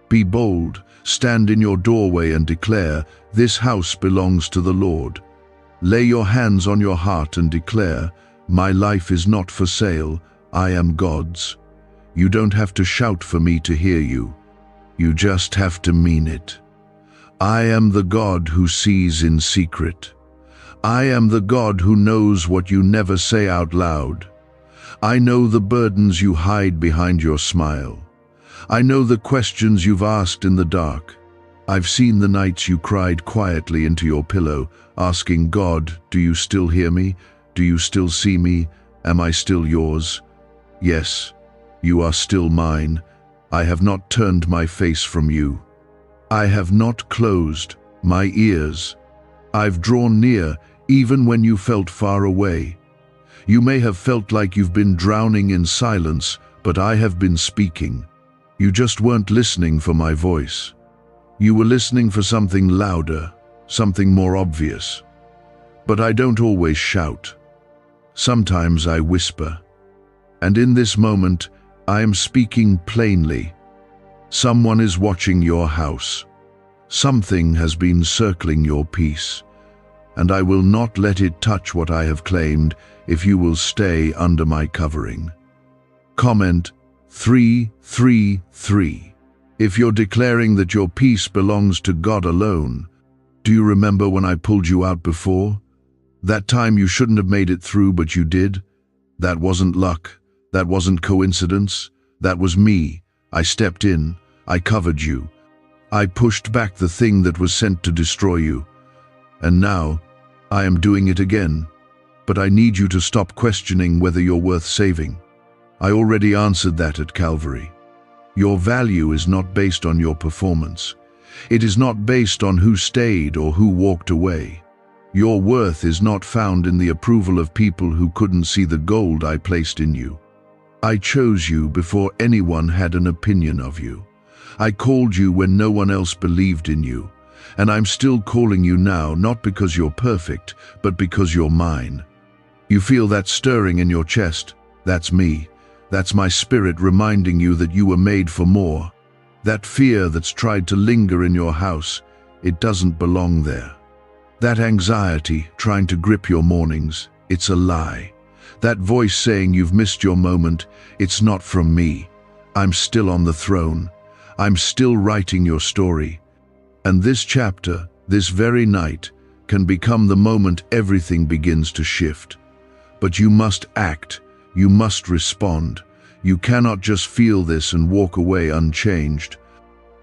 Be bold. Stand in your doorway and declare, "This house belongs to the Lord." Lay your hands on your heart and declare, "My life is not for sale. I am God's." You don't have to shout for me to hear you. You just have to mean it. I am the God who sees in secret. I am the God who knows what you never say out loud. I know the burdens you hide behind your smile. I know the questions you've asked in the dark. I've seen the nights you cried quietly into your pillow, asking God, "Do you still hear me? Do you still see me? Am I still yours?" Yes, you are still mine. I have not turned my face from you. I have not closed my ears. I've drawn near even when you felt far away. You may have felt like you've been drowning in silence, but I have been speaking. You just weren't listening for my voice. You were listening for something louder, something more obvious. But I don't always shout. Sometimes I whisper. And in this moment, I am speaking plainly. Someone is watching your house. Something has been circling your peace. And I will not let it touch what I have claimed if you will stay under my covering. Comment 333. If you're declaring that your peace belongs to God alone, do you remember when I pulled you out before? That time you shouldn't have made it through, but you did. That wasn't luck. That wasn't coincidence. That was me. I stepped in. I covered you. I pushed back the thing that was sent to destroy you. And now, I am doing it again. But I need you to stop questioning whether you're worth saving. I already answered that at Calvary. Your value is not based on your performance. It is not based on who stayed or who walked away. Your worth is not found in the approval of people who couldn't see the gold I placed in you. I chose you before anyone had an opinion of you. I called you when no one else believed in you. And I'm still calling you now, not because you're perfect, but because you're mine. You feel that stirring in your chest? That's me. That's my spirit reminding you that you were made for more. That fear that's tried to linger in your house, it doesn't belong there. That anxiety trying to grip your mornings, it's a lie. That voice saying you've missed your moment, it's not from me. I'm still on the throne. I'm still writing your story. And this chapter, this very night, can become the moment everything begins to shift. But you must act. You must respond. You cannot just feel this and walk away unchanged.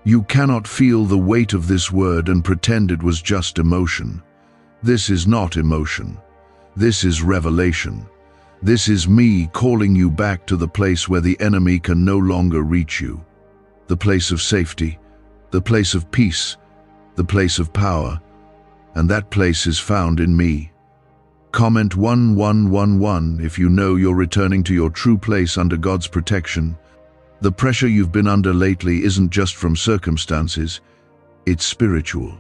You cannot feel the weight of this word and pretend it was just emotion. This is not emotion. This is revelation. This is me calling you back to the place where the enemy can no longer reach you. The place of safety, the place of peace, the place of power, and that place is found in me. Comment 1111 if you know you're returning to your true place under God's protection. The pressure you've been under lately isn't just from circumstances, it's spiritual.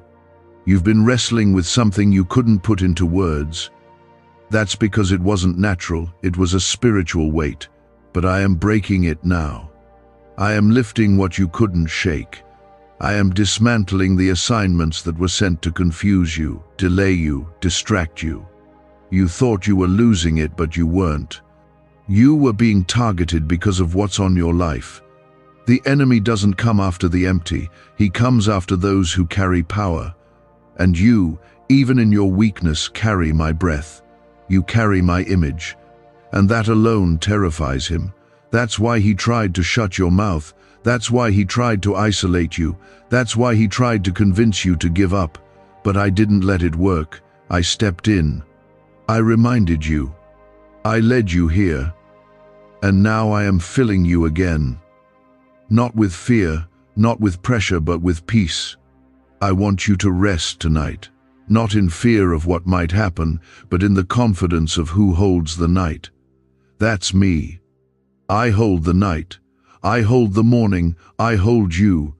You've been wrestling with something you couldn't put into words. That's because it wasn't natural, it was a spiritual weight. But I am breaking it now. I am lifting what you couldn't shake. I am dismantling the assignments that were sent to confuse you, delay you, distract you. You thought you were losing it, but you weren't. You were being targeted because of what's on your life. The enemy doesn't come after the empty, he comes after those who carry power. And you, even in your weakness, carry my breath. You carry my image. And that alone terrifies him. That's why he tried to shut your mouth. That's why he tried to isolate you. That's why he tried to convince you to give up. But I didn't let it work. I stepped in. I reminded you. I led you here. And now I am filling you again. Not with fear, not with pressure, but with peace. I want you to rest tonight. Not in fear of what might happen, but in the confidence of who holds the night. That's me. I hold the night. I hold the morning. I hold you.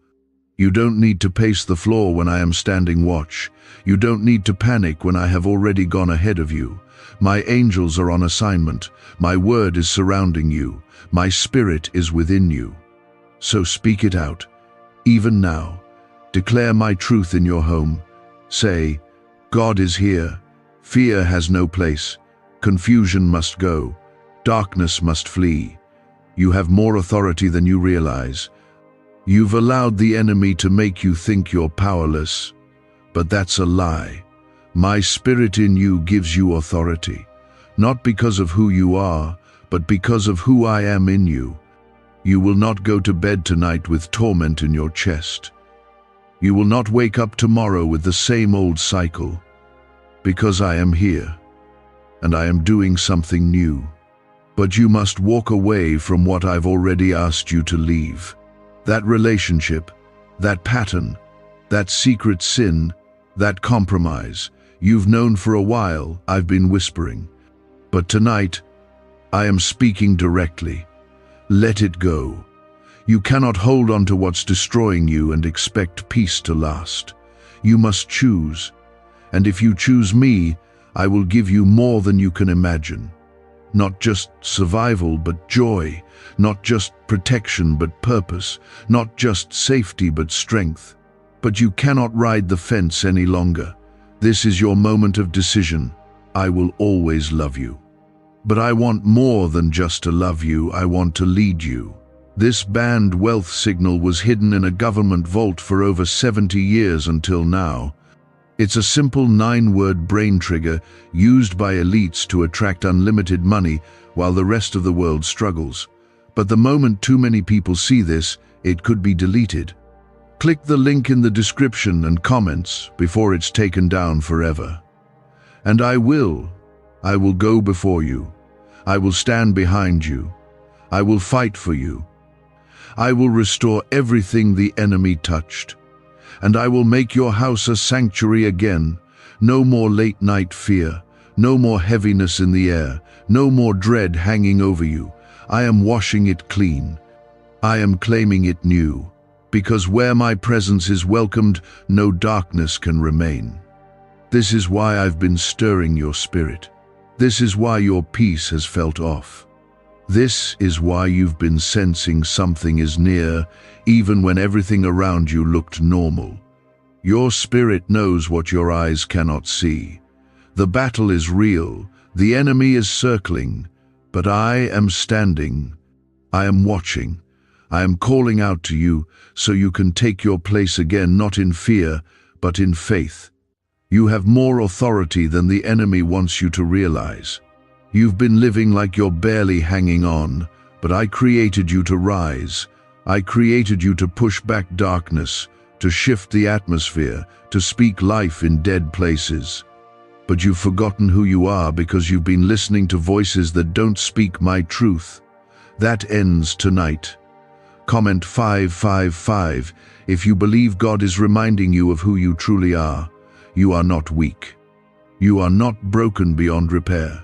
You don't need to pace the floor when I am standing watch. You don't need to panic when I have already gone ahead of you. My angels are on assignment. My word is surrounding you. My spirit is within you. So speak it out. Even now, declare my truth in your home. Say, God is here. Fear has no place. Confusion must go. Darkness must flee. You have more authority than you realize. You've allowed the enemy to make you think you're powerless. But that's a lie. My spirit in you gives you authority. Not because of who you are, but because of who I am in you. You will not go to bed tonight with torment in your chest. You will not wake up tomorrow with the same old cycle. Because I am here, and I am doing something new. But you must walk away from what I've already asked you to leave. That relationship, that pattern, that secret sin, that compromise, you've known for a while. I've been whispering. But tonight, I am speaking directly. Let it go. You cannot hold on to what's destroying you and expect peace to last. You must choose. And if you choose me, I will give you more than you can imagine. Not just survival, but joy. Not just protection, but purpose. Not just safety, but strength. But you cannot ride the fence any longer. This is your moment of decision. I will always love you. But I want more than just to love you. I want to lead you. This banned wealth signal was hidden in a government vault for over 70 years until now. It's a simple 9-word brain trigger used by elites to attract unlimited money while the rest of the world struggles. But the moment too many people see this, it could be deleted. Click the link in the description and comments before it's taken down forever. And I will go before you. I will stand behind you. I will fight for you. I will restore everything the enemy touched. And I will make your house a sanctuary again. No more late-night fear. No more heaviness in the air. No more dread hanging over you. I am washing it clean. I am claiming it new. Because where my presence is welcomed, no darkness can remain. This is why I've been stirring your spirit. This is why your peace has felt off. This is why you've been sensing something is near, even when everything around you looked normal. Your spirit knows what your eyes cannot see. The battle is real, the enemy is circling, but I am standing. I am watching. I am calling out to you so you can take your place again, not in fear, but in faith. You have more authority than the enemy wants you to realize. You've been living like you're barely hanging on, but I created you to rise. I created you to push back darkness, to shift the atmosphere, to speak life in dead places. But you've forgotten who you are because you've been listening to voices that don't speak my truth. That ends tonight. Comment 555 if you believe God is reminding you of who you truly are. You are not weak. You are not broken beyond repair.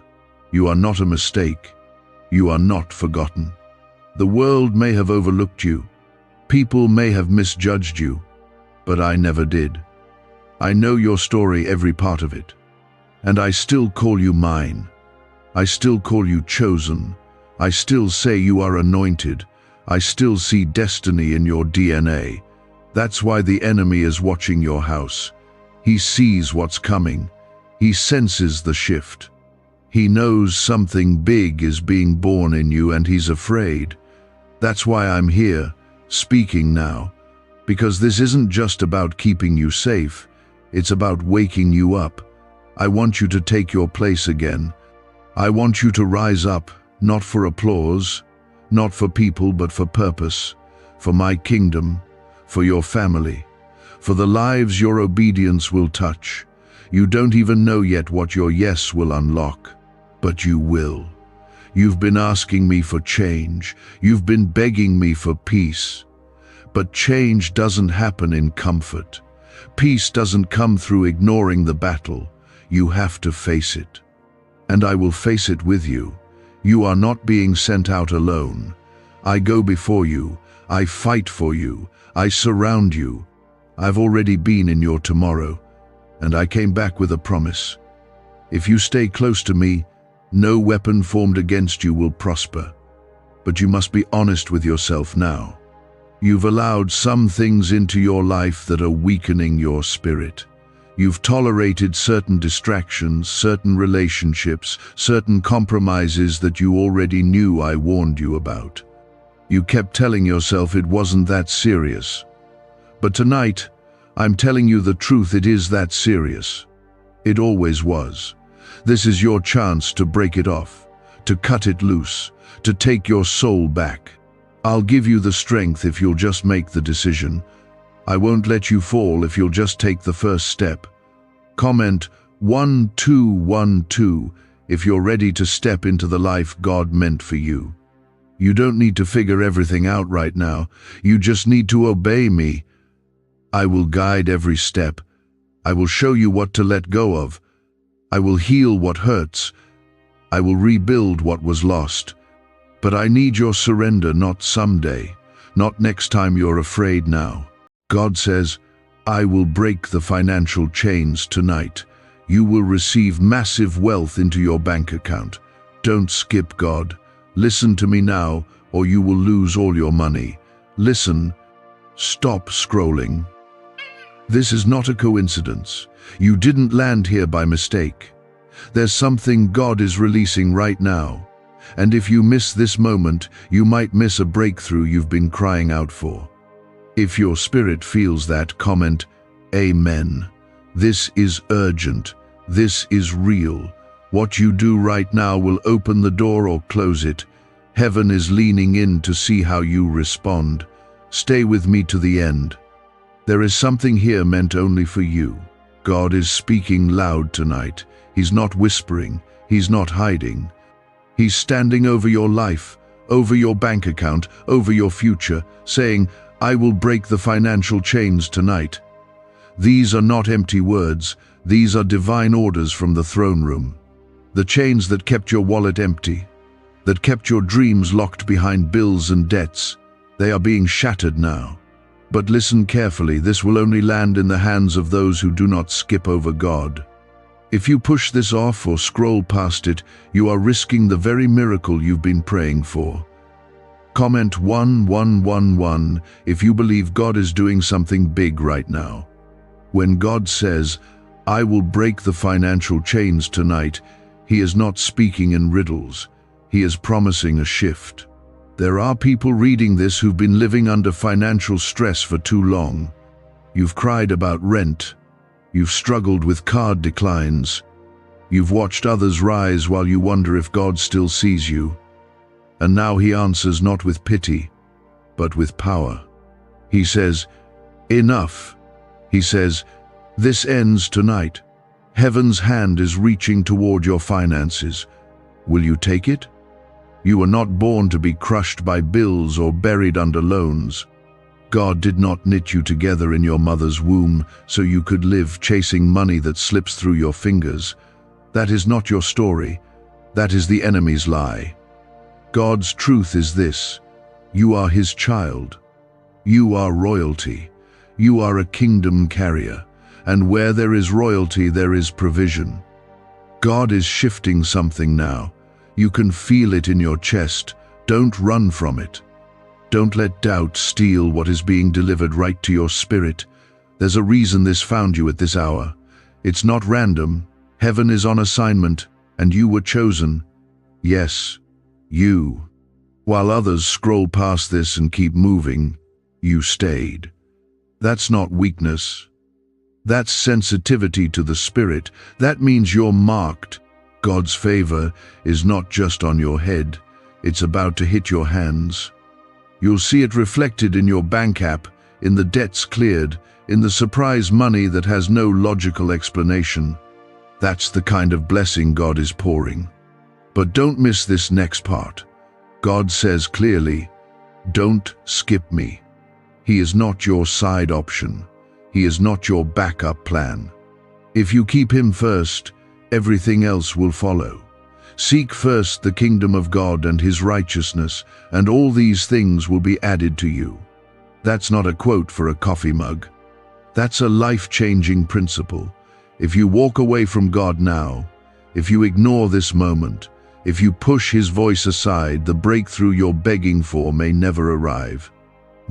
You are not a mistake. You are not forgotten. The world may have overlooked you. People may have misjudged you. But I never did. I know your story, every part of it. And I still call you mine. I still call you chosen. I still say you are anointed. I still see destiny in your DNA. That's why the enemy is watching your house. He sees what's coming. He senses the shift. He knows something big is being born in you and he's afraid. That's why I'm here, speaking now. Because this isn't just about keeping you safe. It's about waking you up. I want you to take your place again. I want you to rise up, not for applause, not for people, but for purpose, for my kingdom, for your family, for the lives your obedience will touch. You don't even know yet what your yes will unlock, but you will. You've been asking me for change. You've been begging me for peace. But change doesn't happen in comfort. Peace doesn't come through ignoring the battle. You have to face it. And I will face it with you. You are not being sent out alone. I go before you. I fight for you. I surround you. I've already been in your tomorrow, and I came back with a promise. If you stay close to me, no weapon formed against you will prosper. But you must be honest with yourself now. You've allowed some things into your life that are weakening your spirit. You've tolerated certain distractions, certain relationships, certain compromises that you already knew I warned you about. You kept telling yourself it wasn't that serious. But tonight, I'm telling you the truth, it is that serious. It always was. This is your chance to break it off, to cut it loose, to take your soul back. I'll give you the strength if you'll just make the decision. I won't let you fall if you'll just take the first step. Comment 1212 if you're ready to step into the life God meant for you. You don't need to figure everything out right now. You just need to obey me. I will guide every step. I will show you what to let go of. I will heal what hurts. I will rebuild what was lost. But I need your surrender, not someday, not next time you're afraid now. God says, I will break the financial chains tonight. You will receive massive wealth into your bank account. Don't skip God. Listen to me now, or you will lose all your money. Listen. Stop scrolling. This is not a coincidence. You didn't land here by mistake. There's something God is releasing right now. And if you miss this moment, you might miss a breakthrough you've been crying out for. If your spirit feels that, comment, Amen. This is urgent. This is real. What you do right now will open the door or close it. Heaven is leaning in to see how you respond. Stay with me to the end. There is something here meant only for you. God is speaking loud tonight. He's not whispering. He's not hiding. He's standing over your life, over your bank account, over your future, saying, I will break the financial chains tonight. These are not empty words. These are divine orders from the throne room. The chains that kept your wallet empty, that kept your dreams locked behind bills and debts, they are being shattered now. But listen carefully, this will only land in the hands of those who do not skip over God. If you push this off or scroll past it, you are risking the very miracle you've been praying for. Comment 1111 if you believe God is doing something big right now. When God says, I will break the financial chains tonight, He is not speaking in riddles. He is promising a shift. There are people reading this who've been living under financial stress for too long. You've cried about rent. You've struggled with card declines. You've watched others rise while you wonder if God still sees you. And now He answers not with pity, but with power. He says, enough. He says, this ends tonight. Heaven's hand is reaching toward your finances. Will you take it? You were not born to be crushed by bills or buried under loans. God did not knit you together in your mother's womb so you could live chasing money that slips through your fingers. That is not your story. That is the enemy's lie. God's truth is this: you are His child. You are royalty. You are a kingdom carrier. And where there is royalty, there is provision. God is shifting something now. You can feel it in your chest. Don't run from it. Don't let doubt steal what is being delivered right to your spirit. There's a reason this found you at this hour. It's not random. Heaven is on assignment, and you were chosen. Yes, you. While others scroll past this and keep moving, you stayed. That's not weakness. That's sensitivity to the Spirit. That means you're marked. God's favor is not just on your head. It's about to hit your hands. You'll see it reflected in your bank app, in the debts cleared, in the surprise money that has no logical explanation. That's the kind of blessing God is pouring. But don't miss this next part. God says clearly, don't skip me. He is not your side option. He is not your backup plan. If you keep Him first, everything else will follow. Seek first the kingdom of God and His righteousness, and all these things will be added to you. That's not a quote for a coffee mug. That's a life-changing principle. If you walk away from God now, if you ignore this moment, if you push His voice aside, the breakthrough you're begging for may never arrive.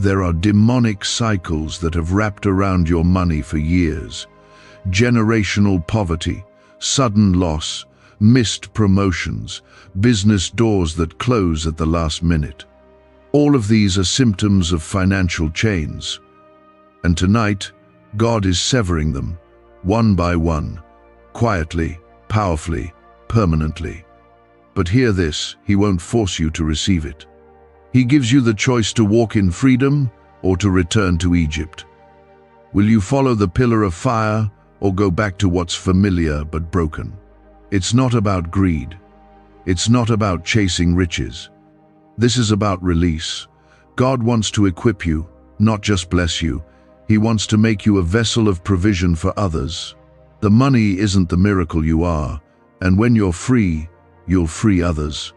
There are demonic cycles that have wrapped around your money for years. Generational poverty, sudden loss, missed promotions, business doors that close at the last minute. All of these are symptoms of financial chains. And tonight, God is severing them, one by one, quietly, powerfully, permanently. But hear this, He won't force you to receive it. He gives you the choice to walk in freedom or to return to Egypt. Will you follow the pillar of fire or go back to what's familiar but broken? It's not about greed. It's not about chasing riches. This is about release. God wants to equip you, not just bless you. He wants to make you a vessel of provision for others. The money isn't the miracle you are, and when you're free, you'll free others.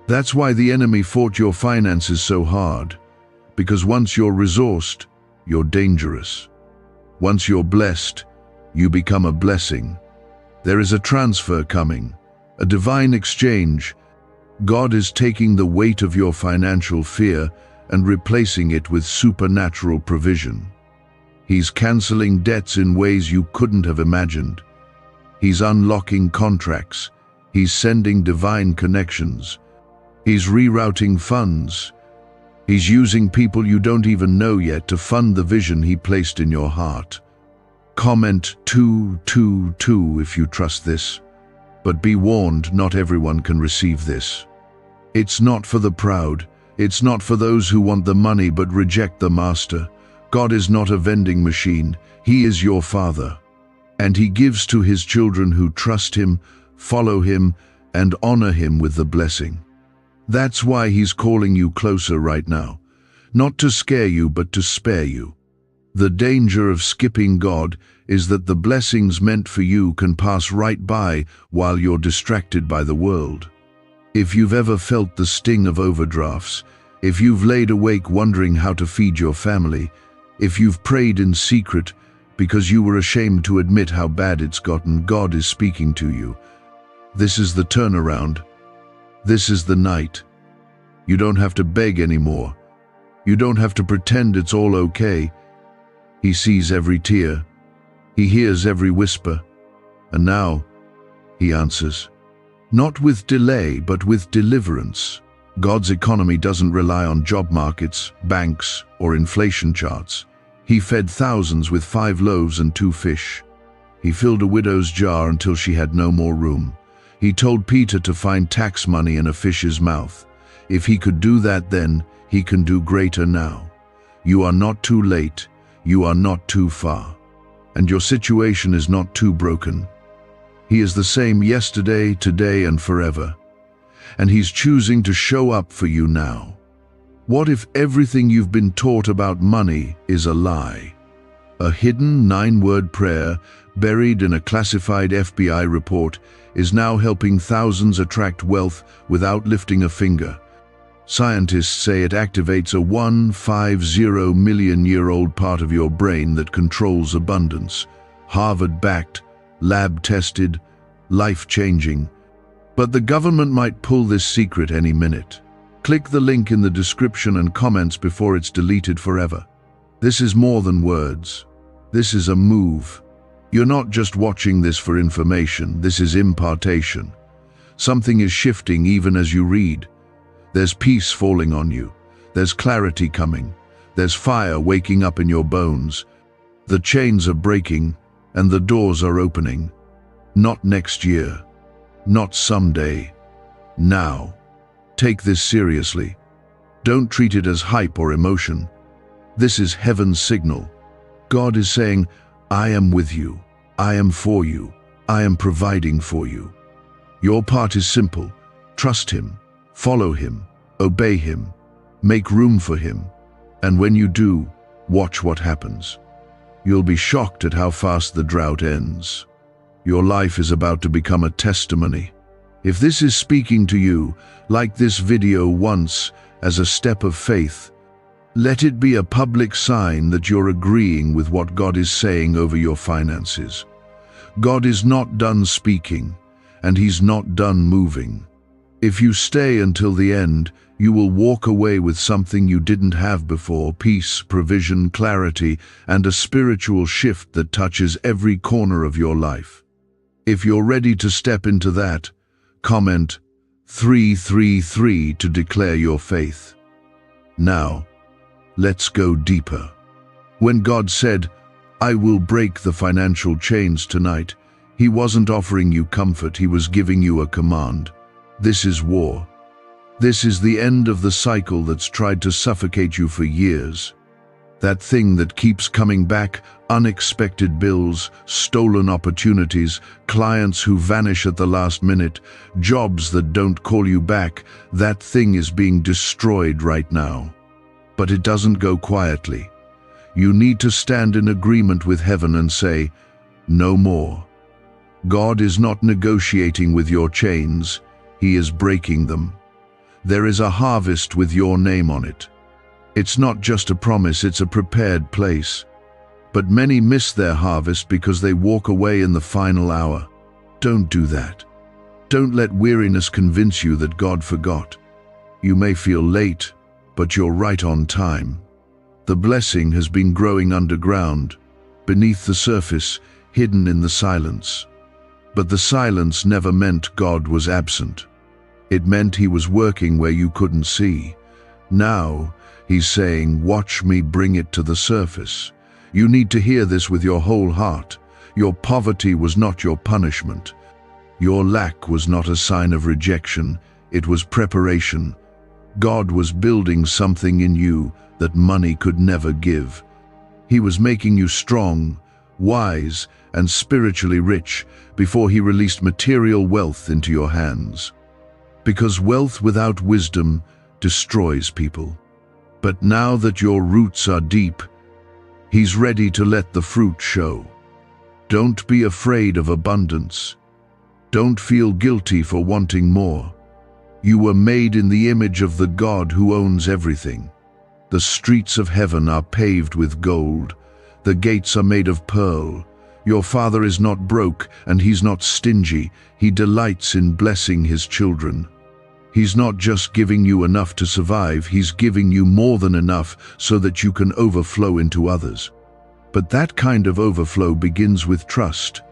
That's why the enemy fought your finances so hard, because once you're resourced, you're dangerous. Once you're blessed, you become a blessing. There is a transfer coming, a divine exchange. God is taking the weight of your financial fear and replacing it with supernatural provision. He's canceling debts in ways you couldn't have imagined. He's unlocking contracts. He's sending divine connections. He's rerouting funds. He's using people you don't even know yet to fund the vision He placed in your heart. Comment 222 if you trust this. But be warned, not everyone can receive this. It's not for the proud. It's not for those who want the money but reject the master. God is not a vending machine. He is your Father. And He gives to His children who trust Him, follow Him, and honor Him with the blessing. That's why He's calling you closer right now. Not to scare you, but to spare you. The danger of skipping God is that the blessings meant for you can pass right by while you're distracted by the world. If you've ever felt the sting of overdrafts, if you've laid awake wondering how to feed your family, if you've prayed in secret because you were ashamed to admit how bad it's gotten, God is speaking to you. This is the turnaround. This is the night. You don't have to beg anymore. You don't have to pretend it's all okay. He sees every tear. He hears every whisper. And now, He answers. Not with delay, but with deliverance. God's economy doesn't rely on job markets, banks, or inflation charts. He fed thousands with 5 loaves and 2 fish. He filled a widow's jar until she had no more room. He told Peter to find tax money in a fish's mouth. If He could do that then, He can do greater now. You are not too late. You are not too far. And your situation is not too broken. He is the same yesterday, today, and forever. And He's choosing to show up for you now. What if everything you've been taught about money is a lie? A hidden 9-word prayer buried in a classified FBI report is now helping thousands attract wealth without lifting a finger. Scientists say it activates a 150 million-year-old part of your brain that controls abundance. Harvard-backed, lab-tested, life-changing. But the government might pull this secret any minute. Click the link in the description and comments before it's deleted forever. This is more than words. This is a move. You're not just watching this for information. This is impartation. Something is shifting even as you read. There's peace falling on you. There's clarity coming. There's fire waking up in your bones. The chains are breaking and the doors are opening. Not next year. Not someday. Now. Take this seriously. Don't treat it as hype or emotion. This is heaven's signal. God is saying, I am with you. I am for you. I am providing for you. Your part is simple. Trust Him. Follow Him, obey Him, make room for Him, and when you do, watch what happens. You'll be shocked at how fast the drought ends. Your life is about to become a testimony. If this is speaking to you, like this video once as a step of faith, let it be a public sign that you're agreeing with what God is saying over your finances. God is not done speaking, and He's not done moving. If you stay until the end, you will walk away with something you didn't have before: peace, provision, clarity, and a spiritual shift that touches every corner of your life. If you're ready to step into that, comment 333 to declare your faith. Now, let's go deeper. When God said, I will break the financial chains tonight, He wasn't offering you comfort, He was giving you a command. This is war. This is the end of the cycle that's tried to suffocate you for years. That thing that keeps coming back, unexpected bills, stolen opportunities, clients who vanish at the last minute, jobs that don't call you back, that thing is being destroyed right now. But it doesn't go quietly. You need to stand in agreement with heaven and say, no more. God is not negotiating with your chains. He is breaking them. There is a harvest with your name on it. It's not just a promise, it's a prepared place. But many miss their harvest because they walk away in the final hour. Don't do that. Don't let weariness convince you that God forgot. You may feel late, but you're right on time. The blessing has been growing underground, beneath the surface, hidden in the silence. But the silence never meant God was absent. It meant He was working where you couldn't see. Now, He's saying, watch me bring it to the surface. You need to hear this with your whole heart. Your poverty was not your punishment. Your lack was not a sign of rejection. It was preparation. God was building something in you that money could never give. He was making you strong, wise, and spiritually rich before He released material wealth into your hands. Because wealth without wisdom destroys people. But now that your roots are deep, He's ready to let the fruit show. Don't be afraid of abundance. Don't feel guilty for wanting more. You were made in the image of the God who owns everything. The streets of heaven are paved with gold. The gates are made of pearl. Your Father is not broke, and He's not stingy. He delights in blessing His children. He's not just giving you enough to survive, He's giving you more than enough so that you can overflow into others. But that kind of overflow begins with trust.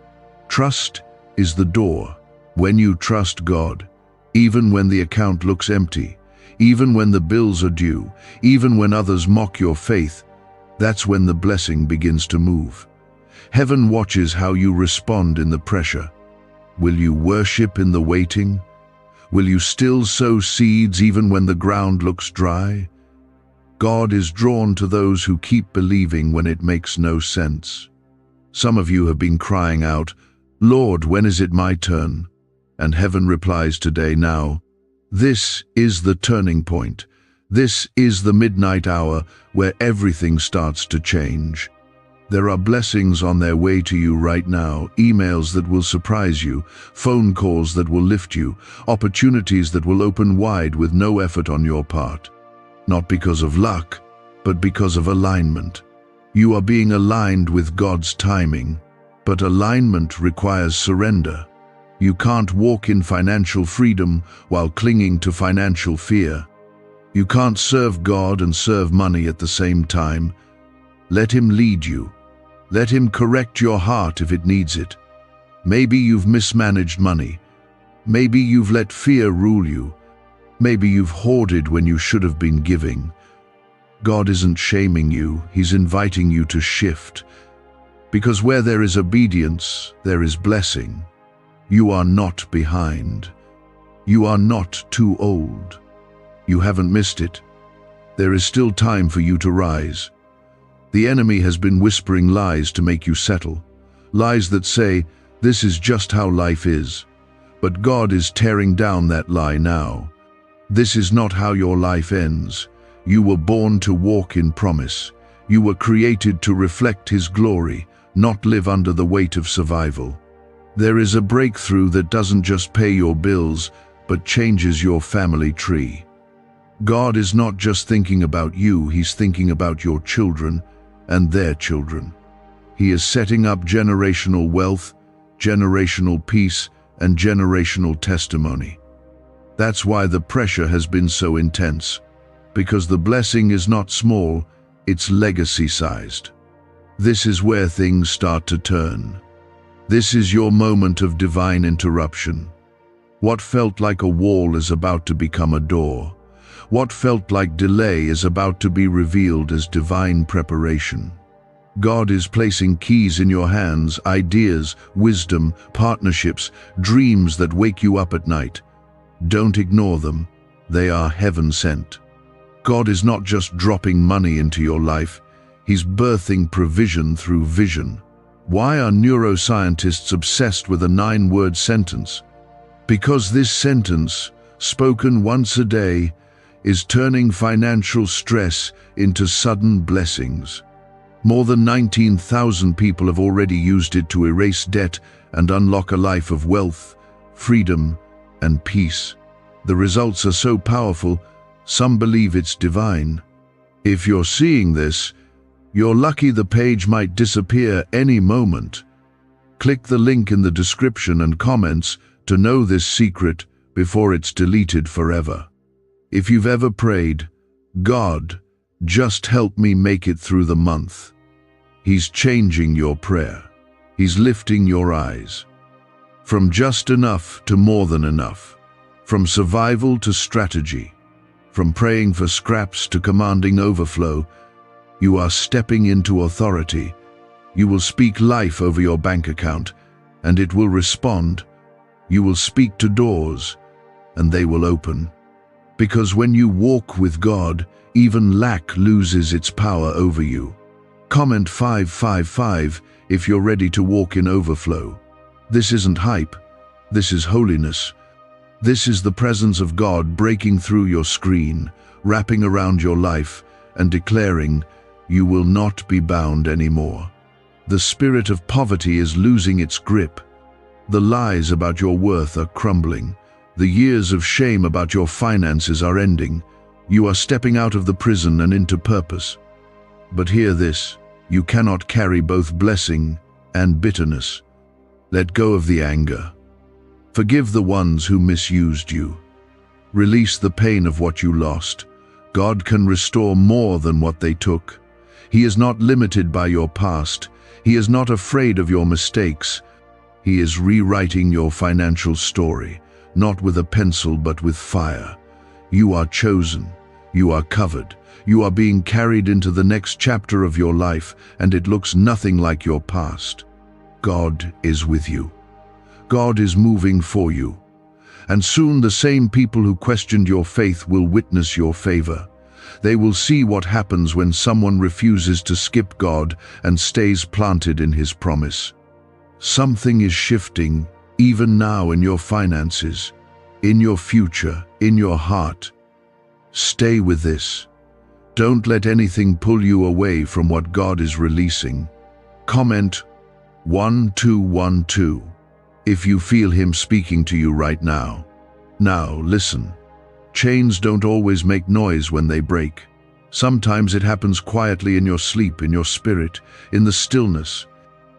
Trust is the door. When you trust God, even when the account looks empty, even when the bills are due, even when others mock your faith, that's when the blessing begins to move. Heaven watches how you respond in the pressure. Will you worship in the waiting? Will you still sow seeds even when the ground looks dry? God is drawn to those who keep believing when it makes no sense. Some of you have been crying out, "Lord, when is it my turn?" And heaven replies today, now. This is the turning point. This is the midnight hour where everything starts to change. There are blessings on their way to you right now, emails that will surprise you, phone calls that will lift you, opportunities that will open wide with no effort on your part. Not because of luck, but because of alignment. You are being aligned with God's timing, but alignment requires surrender. You can't walk in financial freedom while clinging to financial fear. You can't serve God and serve money at the same time. Let Him lead you. Let Him correct your heart if it needs it. Maybe you've mismanaged money. Maybe you've let fear rule you. Maybe you've hoarded when you should have been giving. God isn't shaming you, He's inviting you to shift. Because where there is obedience, there is blessing. You are not behind. You are not too old. You haven't missed it. There is still time for you to rise. The enemy has been whispering lies to make you settle. Lies that say, this is just how life is. But God is tearing down that lie now. This is not how your life ends. You were born to walk in promise. You were created to reflect His glory, not live under the weight of survival. There is a breakthrough that doesn't just pay your bills, but changes your family tree. God is not just thinking about you, He's thinking about your children and their children. He is setting up generational wealth, generational peace, and generational testimony. That's why the pressure has been so intense, because the blessing is not small, it's legacy-sized. This is where things start to turn. This is your moment of divine interruption. What felt like a wall is about to become a door. What felt like delay is about to be revealed as divine preparation. God is placing keys in your hands, ideas, wisdom, partnerships, dreams that wake you up at night. Don't ignore them. They are heaven sent. God is not just dropping money into your life. He's birthing provision through vision. Why are neuroscientists obsessed with a 9-word sentence? Because this sentence, spoken once a day, is turning financial stress into sudden blessings. More than 19,000 people have already used it to erase debt and unlock a life of wealth, freedom, and peace. The results are so powerful, some believe it's divine. If you're seeing this, you're lucky. The page might disappear any moment. Click the link in the description and comments to know this secret before it's deleted forever. If you've ever prayed, God, just help me make it through the month, He's changing your prayer. He's lifting your eyes. From just enough to more than enough. From survival to strategy. From praying for scraps to commanding overflow. You are stepping into authority. You will speak life over your bank account, and it will respond. You will speak to doors, and they will open. Because when you walk with God, even lack loses its power over you. Comment 555 if you're ready to walk in overflow. This isn't hype. This is holiness. This is the presence of God breaking through your screen, wrapping around your life, and declaring, you will not be bound anymore. The spirit of poverty is losing its grip. The lies about your worth are crumbling. The years of shame about your finances are ending. You are stepping out of the prison and into purpose. But hear this, you cannot carry both blessing and bitterness. Let go of the anger. Forgive the ones who misused you. Release the pain of what you lost. God can restore more than what they took. He is not limited by your past. He is not afraid of your mistakes. He is rewriting your financial story, not with a pencil but with fire. You are chosen. You are covered. You are being carried into the next chapter of your life, and it looks nothing like your past. God is with you. God is moving for you. And soon the same people who questioned your faith will witness your favor. They will see what happens when someone refuses to skip God and stays planted in His promise. Something is shifting, even now, in your finances, in your future, in your heart. Stay with this. Don't let anything pull you away from what God is releasing. Comment 1212 if you feel Him speaking to you right now. Now, listen. Chains don't always make noise when they break. Sometimes it happens quietly in your sleep, in your spirit, in the stillness.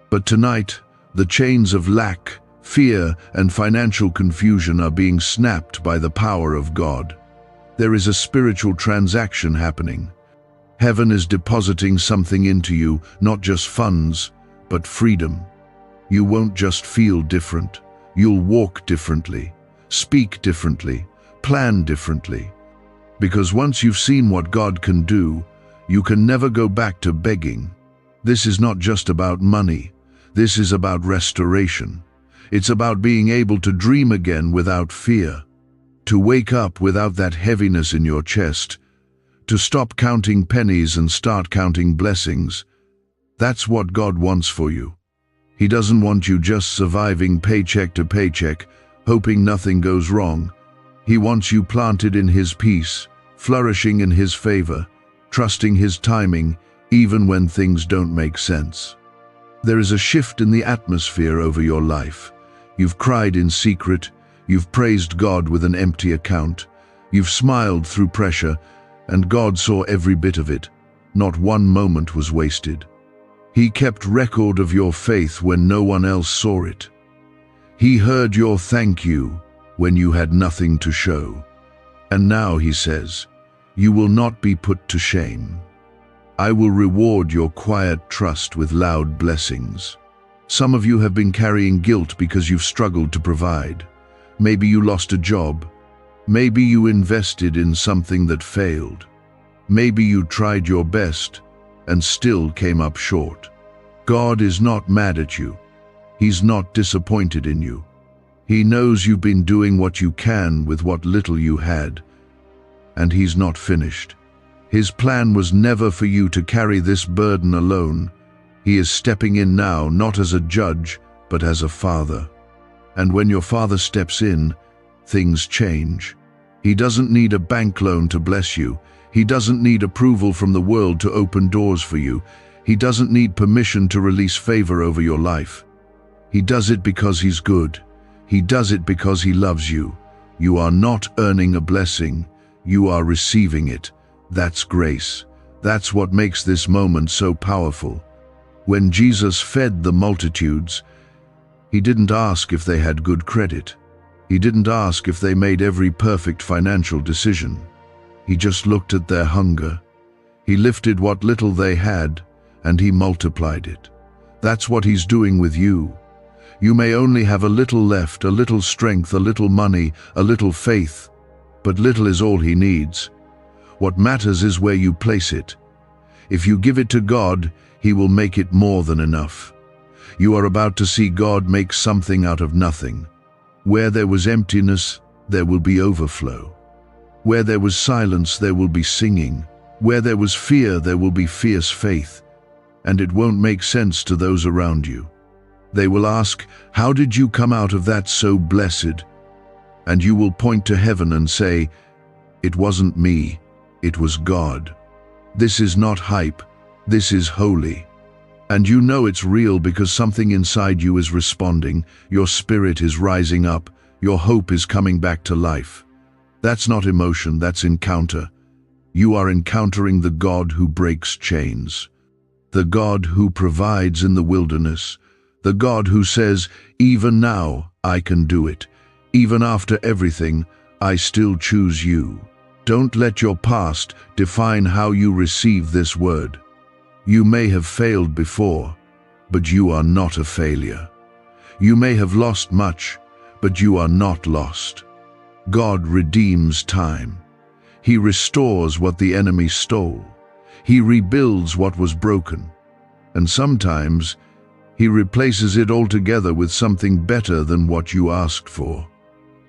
But tonight, the chains of lack, fear, and financial confusion are being snapped by the power of God. There is a spiritual transaction happening. Heaven is depositing something into you, not just funds, but freedom. You won't just feel different. You'll walk differently, speak differently, plan differently. Because once you've seen what God can do, you can never go back to begging. This is not just about money. This is about restoration. It's about being able to dream again without fear, to wake up without that heaviness in your chest, to stop counting pennies and start counting blessings. That's what God wants for you. He doesn't want you just surviving paycheck to paycheck, hoping nothing goes wrong. He wants you planted in His peace, flourishing in His favor, trusting His timing, even when things don't make sense. There is a shift in the atmosphere over your life. You've cried in secret, you've praised God with an empty account, you've smiled through pressure, and God saw every bit of it. Not one moment was wasted. He kept record of your faith when no one else saw it. He heard your thank you when you had nothing to show. And now He says, you will not be put to shame. I will reward your quiet trust with loud blessings. Some of you have been carrying guilt because you've struggled to provide. Maybe you lost a job. Maybe you invested in something that failed. Maybe you tried your best and still came up short. God is not mad at you. He's not disappointed in you. He knows you've been doing what you can with what little you had, and He's not finished. His plan was never for you to carry this burden alone. He is stepping in now, not as a judge, but as a father. And when your father steps in, things change. He doesn't need a bank loan to bless you. He doesn't need approval from the world to open doors for you. He doesn't need permission to release favor over your life. He does it because He's good. He does it because He loves you. You are not earning a blessing. You are receiving it. That's grace. That's what makes this moment so powerful. When Jesus fed the multitudes, He didn't ask if they had good credit. He didn't ask if they made every perfect financial decision. He just looked at their hunger. He lifted what little they had, and He multiplied it. That's what He's doing with you. You may only have a little left, a little strength, a little money, a little faith, but little is all He needs. What matters is where you place it. If you give it to God, He will make it more than enough. You are about to see God make something out of nothing. Where there was emptiness, there will be overflow. Where there was silence, there will be singing. Where there was fear, there will be fierce faith. And it won't make sense to those around you. They will ask, "How did you come out of that so blessed?" And you will point to heaven and say, "It wasn't me, it was God." This is not hype, this is holy. And you know it's real because something inside you is responding, your spirit is rising up, your hope is coming back to life. That's not emotion, that's encounter. You are encountering the God who breaks chains. The God who provides in the wilderness. The God who says, "Even now, I can do it. Even after everything, I still choose you." Don't let your past define how you receive this word. You may have failed before, but you are not a failure. You may have lost much, but you are not lost. God redeems time. He restores what the enemy stole. He rebuilds what was broken. And sometimes, He replaces it altogether with something better than what you asked for.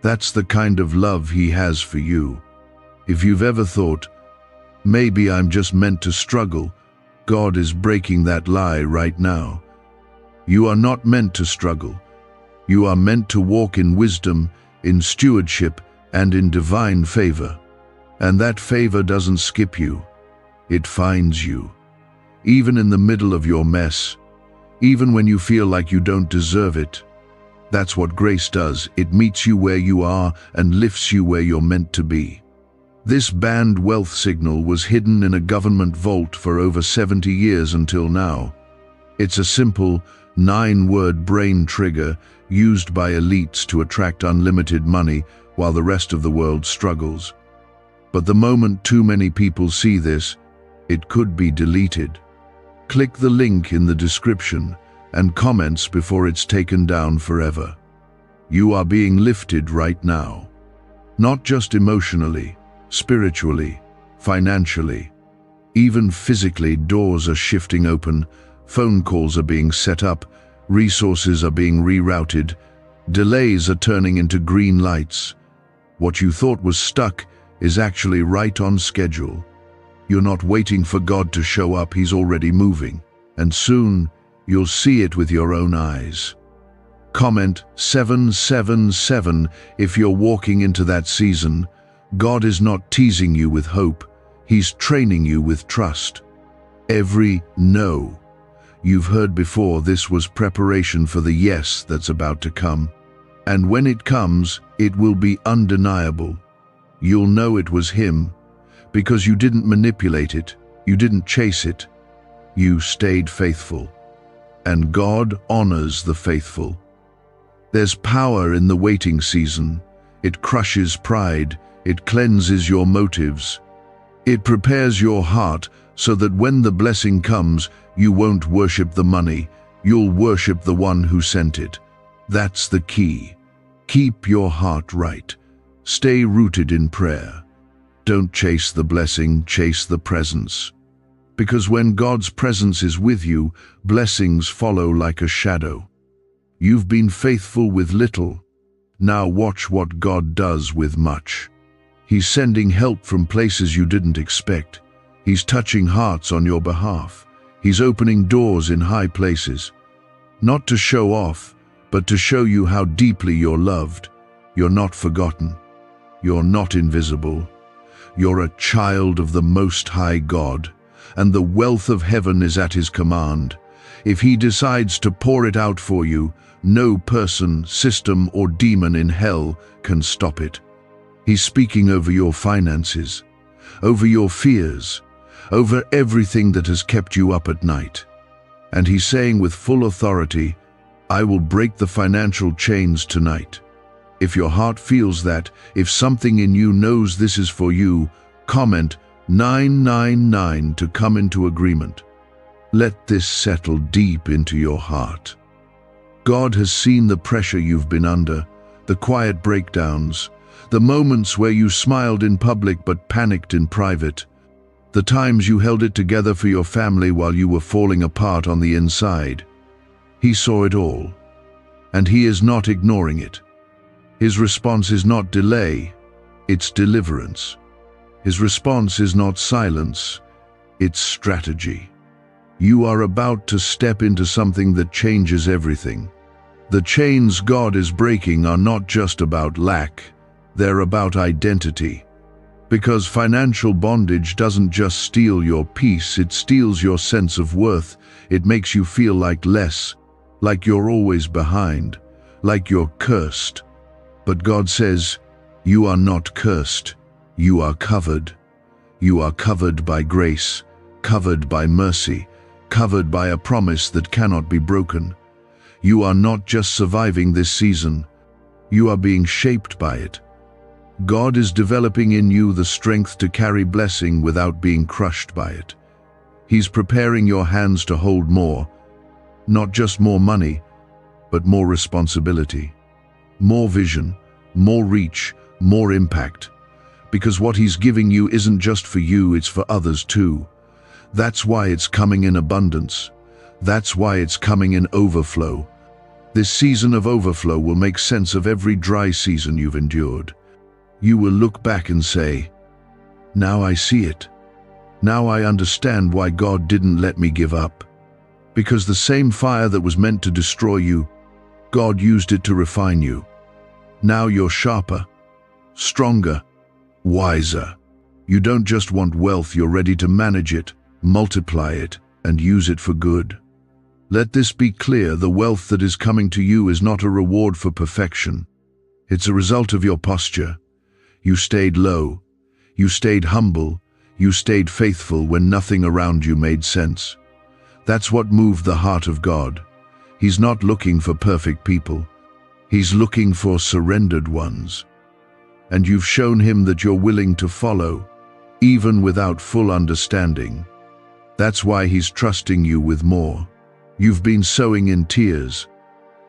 That's the kind of love He has for you. If you've ever thought, "Maybe I'm just meant to struggle," God is breaking that lie right now. You are not meant to struggle. You are meant to walk in wisdom, in stewardship, and in divine favor. And that favor doesn't skip you. It finds you. Even in the middle of your mess, even when you feel like you don't deserve it. That's what grace does. It meets you where you are and lifts you where you're meant to be. This banned wealth signal was hidden in a government vault for over 70 years until now. It's a simple, 9-word brain trigger used by elites to attract unlimited money while the rest of the world struggles. But the moment too many people see this, it could be deleted. Click the link in the description and comments before it's taken down forever. You are being lifted right now. Not just emotionally, spiritually, financially. Even physically, doors are shifting open, phone calls are being set up, resources are being rerouted, delays are turning into green lights. What you thought was stuck is actually right on schedule. You're not waiting for God to show up, He's already moving. And soon, you'll see it with your own eyes. Comment 777 if you're walking into that season. God is not teasing you with hope, He's training you with trust. Every no you've heard before, this was preparation for the yes that's about to come. And when it comes, it will be undeniable. You'll know it was Him, because you didn't manipulate it, you didn't chase it, you stayed faithful. And God honors the faithful. There's power in the waiting season. It crushes pride, it cleanses your motives. It prepares your heart so that when the blessing comes, you won't worship the money, you'll worship the one who sent it. That's the key. Keep your heart right. Stay rooted in prayer. Don't chase the blessing, chase the presence. Because when God's presence is with you, blessings follow like a shadow. You've been faithful with little. Now watch what God does with much. He's sending help from places you didn't expect. He's touching hearts on your behalf. He's opening doors in high places. Not to show off, but to show you how deeply you're loved. You're not forgotten. You're not invisible. You're a child of the Most High God, and the wealth of heaven is at His command. If He decides to pour it out for you, no person, system, or demon in hell can stop it. He's speaking over your finances, over your fears, over everything that has kept you up at night. And He's saying with full authority, "I will break the financial chains tonight." If your heart feels that, if something in you knows this is for you, comment 999 to come into agreement. Let this settle deep into your heart. God has seen the pressure you've been under, the quiet breakdowns, the moments where you smiled in public but panicked in private. The times you held it together for your family while you were falling apart on the inside. He saw it all, and he is not ignoring it. His response is not delay, it's deliverance. His response is not silence, it's strategy. You are about to step into something that changes everything. The chains God is breaking are not just about lack, they're about identity. Because financial bondage doesn't just steal your peace, it steals your sense of worth. It makes you feel like less, like you're always behind, like you're cursed. But God says, you are not cursed, you are covered. You are covered by grace, covered by mercy, covered by a promise that cannot be broken. You are not just surviving this season, you are being shaped by it. God is developing in you the strength to carry blessing without being crushed by it. He's preparing your hands to hold more, not just more money, but more responsibility, more vision, more reach, more impact. Because what He's giving you isn't just for you, it's for others too. That's why it's coming in abundance. That's why it's coming in overflow. This season of overflow will make sense of every dry season you've endured. You will look back and say, now I see it. Now I understand why God didn't let me give up. Because the same fire that was meant to destroy you, God used it to refine you. Now you're sharper, stronger, wiser. You don't just want wealth, you're ready to manage it, multiply it, and use it for good. Let this be clear, the wealth that is coming to you is not a reward for perfection. It's a result of your posture. You stayed low, you stayed humble, you stayed faithful when nothing around you made sense. That's what moved the heart of God. He's not looking for perfect people. He's looking for surrendered ones. And you've shown Him that you're willing to follow, even without full understanding. That's why He's trusting you with more. You've been sowing in tears.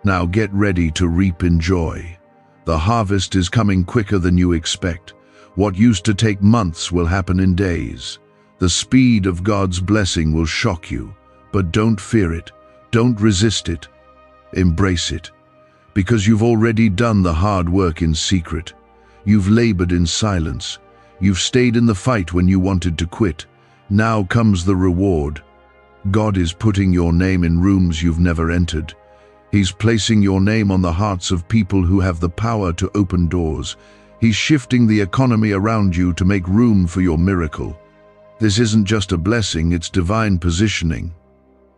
Now get ready to reap in joy. The harvest is coming quicker than you expect. What used to take months will happen in days. The speed of God's blessing will shock you, but don't fear it. Don't resist it. Embrace it. Because you've already done the hard work in secret. You've labored in silence. You've stayed in the fight when you wanted to quit. Now comes the reward. God is putting your name in rooms you've never entered. He's placing your name on the hearts of people who have the power to open doors. He's shifting the economy around you to make room for your miracle. This isn't just a blessing, it's divine positioning.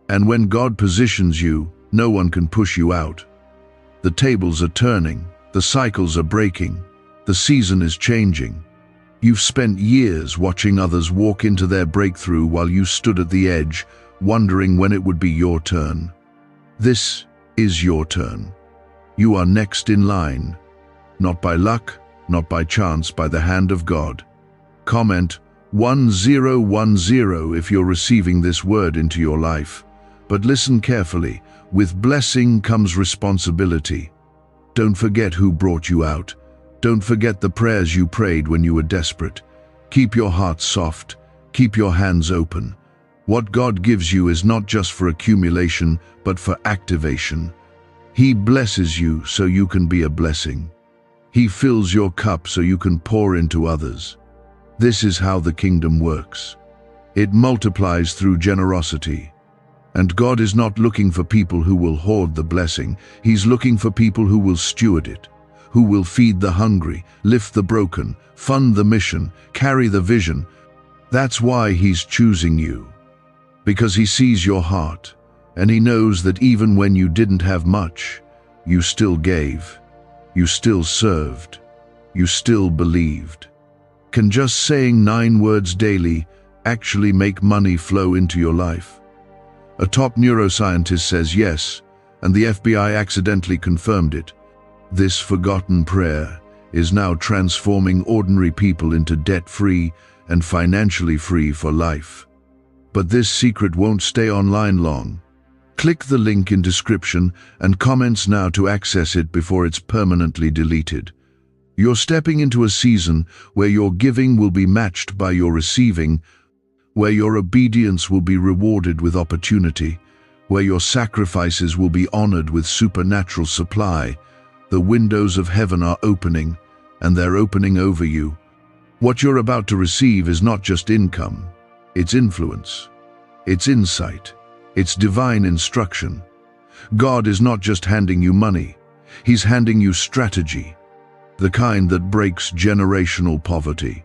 And when God positions you, no one can push you out. The tables are turning, the cycles are breaking, the season is changing. You've spent years watching others walk into their breakthrough while you stood at the edge, wondering when it would be your turn. This is your turn. You are next in line. Not by luck, not by chance, by the hand of God. Comment 1010 if you're receiving this word into your life. But listen carefully. With blessing comes responsibility. Don't forget who brought you out. Don't forget the prayers you prayed when you were desperate. Keep your heart soft. Keep your hands open. What God gives you is not just for accumulation, but for activation. He blesses you so you can be a blessing. He fills your cup so you can pour into others. This is how the kingdom works. It multiplies through generosity. And God is not looking for people who will hoard the blessing. He's looking for people who will steward it, who will feed the hungry, lift the broken, fund the mission, carry the vision. That's why He's choosing you. Because He sees your heart, and He knows that even when you didn't have much, you still gave, you still served, you still believed. Can just saying 9 words daily actually make money flow into your life? A top neuroscientist says yes, and the FBI accidentally confirmed it. This forgotten prayer is now transforming ordinary people into debt-free and financially free for life. But this secret won't stay online long. Click the link in description and comments now to access it before it's permanently deleted. You're stepping into a season where your giving will be matched by your receiving, where your obedience will be rewarded with opportunity, where your sacrifices will be honored with supernatural supply. The windows of heaven are opening, and they're opening over you. What you're about to receive is not just income, it's influence, it's insight, it's divine instruction. God is not just handing you money, He's handing you strategy, the kind that breaks generational poverty,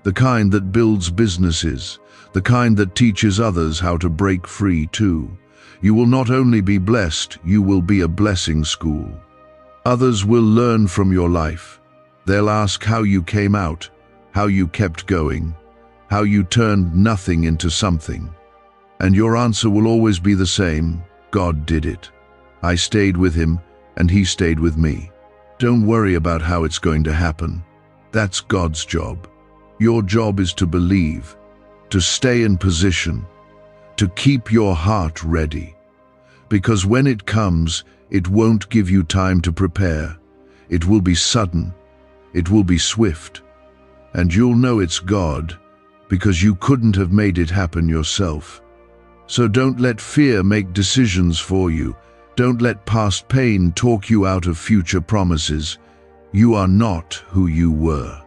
the kind that builds businesses, the kind that teaches others how to break free too. You will not only be blessed, you will be a blessing school. Others will learn from your life. They'll ask how you came out, how you kept going, how you turned nothing into something. And your answer will always be the same: God did it. I stayed with Him, and He stayed with me. Don't worry about how it's going to happen. That's God's job. Your job is to believe, to stay in position, to keep your heart ready. Because when it comes, it won't give you time to prepare. It will be sudden. It will be swift. And you'll know it's God, because you couldn't have made it happen yourself. So don't let fear make decisions for you. Don't let past pain talk you out of future promises. You are not who you were.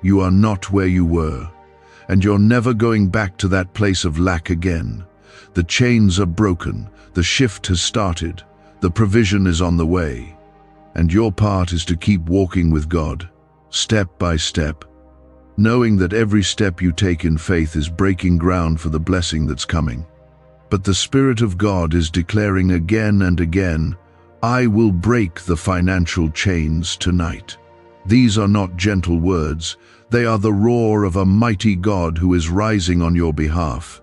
You are not where you were. And you're never going back to that place of lack again. The chains are broken. The shift has started. The provision is on the way. And your part is to keep walking with God, step by step, knowing that every step you take in faith is breaking ground for the blessing that's coming. But the Spirit of God is declaring again and again, I will break the financial chains tonight. These are not gentle words. They are the roar of a mighty God who is rising on your behalf.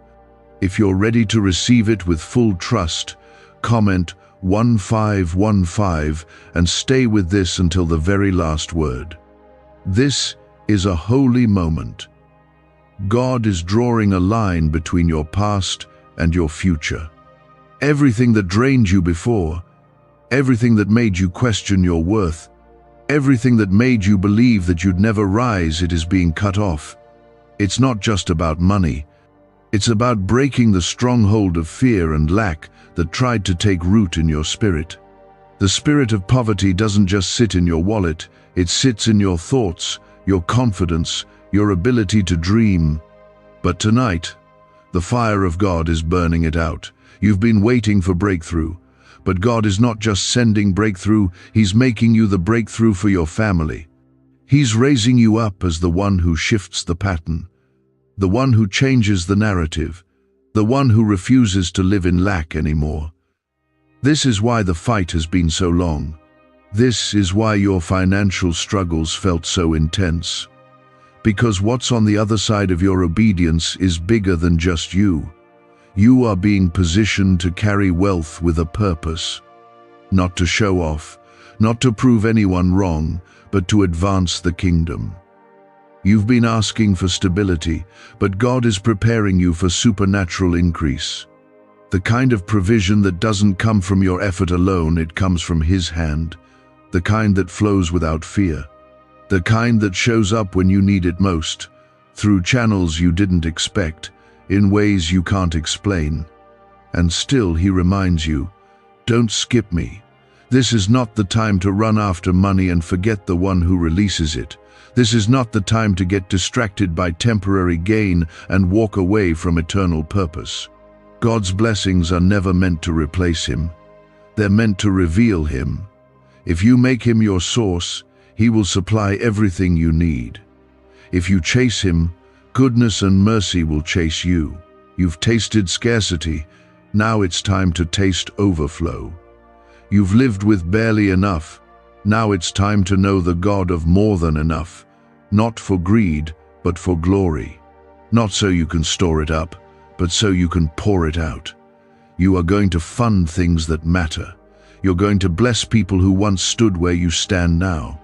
If you're ready to receive it with full trust, comment 1515 and stay with this until the very last word. This is a holy moment. God is drawing a line between your past and your future. Everything that drained you before, everything that made you question your worth, everything that made you believe that you'd never rise, it is being cut off. It's not just about money. It's about breaking the stronghold of fear and lack that tried to take root in your spirit. The spirit of poverty doesn't just sit in your wallet, it sits in your thoughts, your confidence, your ability to dream. But tonight, the fire of God is burning it out. You've been waiting for breakthrough, but God is not just sending breakthrough, He's making you the breakthrough for your family. He's raising you up as the one who shifts the pattern, the one who changes the narrative, the one who refuses to live in lack anymore. This is why the fight has been so long. This is why your financial struggles felt so intense. Because what's on the other side of your obedience is bigger than just you. You are being positioned to carry wealth with a purpose. Not to show off, not to prove anyone wrong, but to advance the kingdom. You've been asking for stability, but God is preparing you for supernatural increase. The kind of provision that doesn't come from your effort alone, it comes from His hand. The kind that flows without fear. The kind that shows up when you need it most, through channels you didn't expect, in ways you can't explain. And still He reminds you, don't skip me. This is not the time to run after money and forget the one who releases it. This is not the time to get distracted by temporary gain and walk away from eternal purpose. God's blessings are never meant to replace Him. They're meant to reveal Him. If you make Him your source, He will supply everything you need. If you chase Him, goodness and mercy will chase you. You've tasted scarcity. Now it's time to taste overflow. You've lived with barely enough. Now it's time to know the God of more than enough. Not for greed, but for glory. Not so you can store it up, but so you can pour it out. You are going to fund things that matter. You're going to bless people who once stood where you stand now.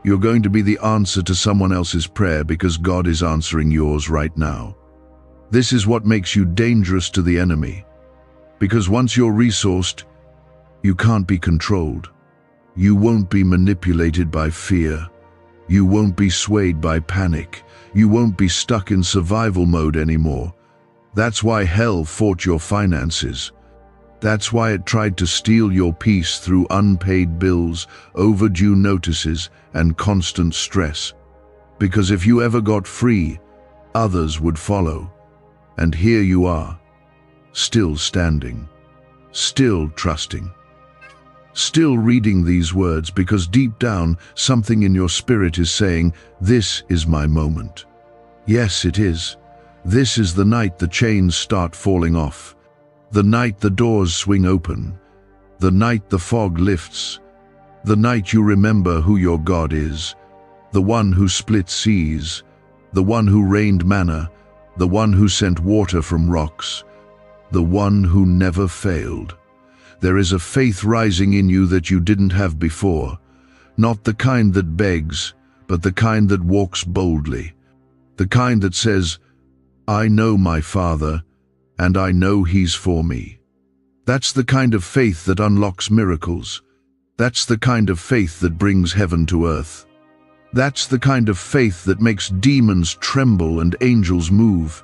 You're going to be the answer to someone else's prayer because God is answering yours right now. This is what makes you dangerous to the enemy. Because once you're resourced, you can't be controlled. You won't be manipulated by fear. You won't be swayed by panic. You won't be stuck in survival mode anymore. That's why hell fought your finances. That's why it tried to steal your peace through unpaid bills, overdue notices, and constant stress. Because if you ever got free, others would follow. And here you are, still standing, still trusting, still reading these words because deep down something in your spirit is saying, "This is my moment." Yes, it is. This is the night the chains start falling off, the night the doors swing open, the night the fog lifts, the night you remember who your God is, the one who split seas, the one who rained manna, the one who sent water from rocks, the one who never failed. There is a faith rising in you that you didn't have before, not the kind that begs, but the kind that walks boldly, the kind that says, "I know my Father, and I know He's for me." That's the kind of faith that unlocks miracles. That's the kind of faith that brings heaven to earth. That's the kind of faith that makes demons tremble and angels move.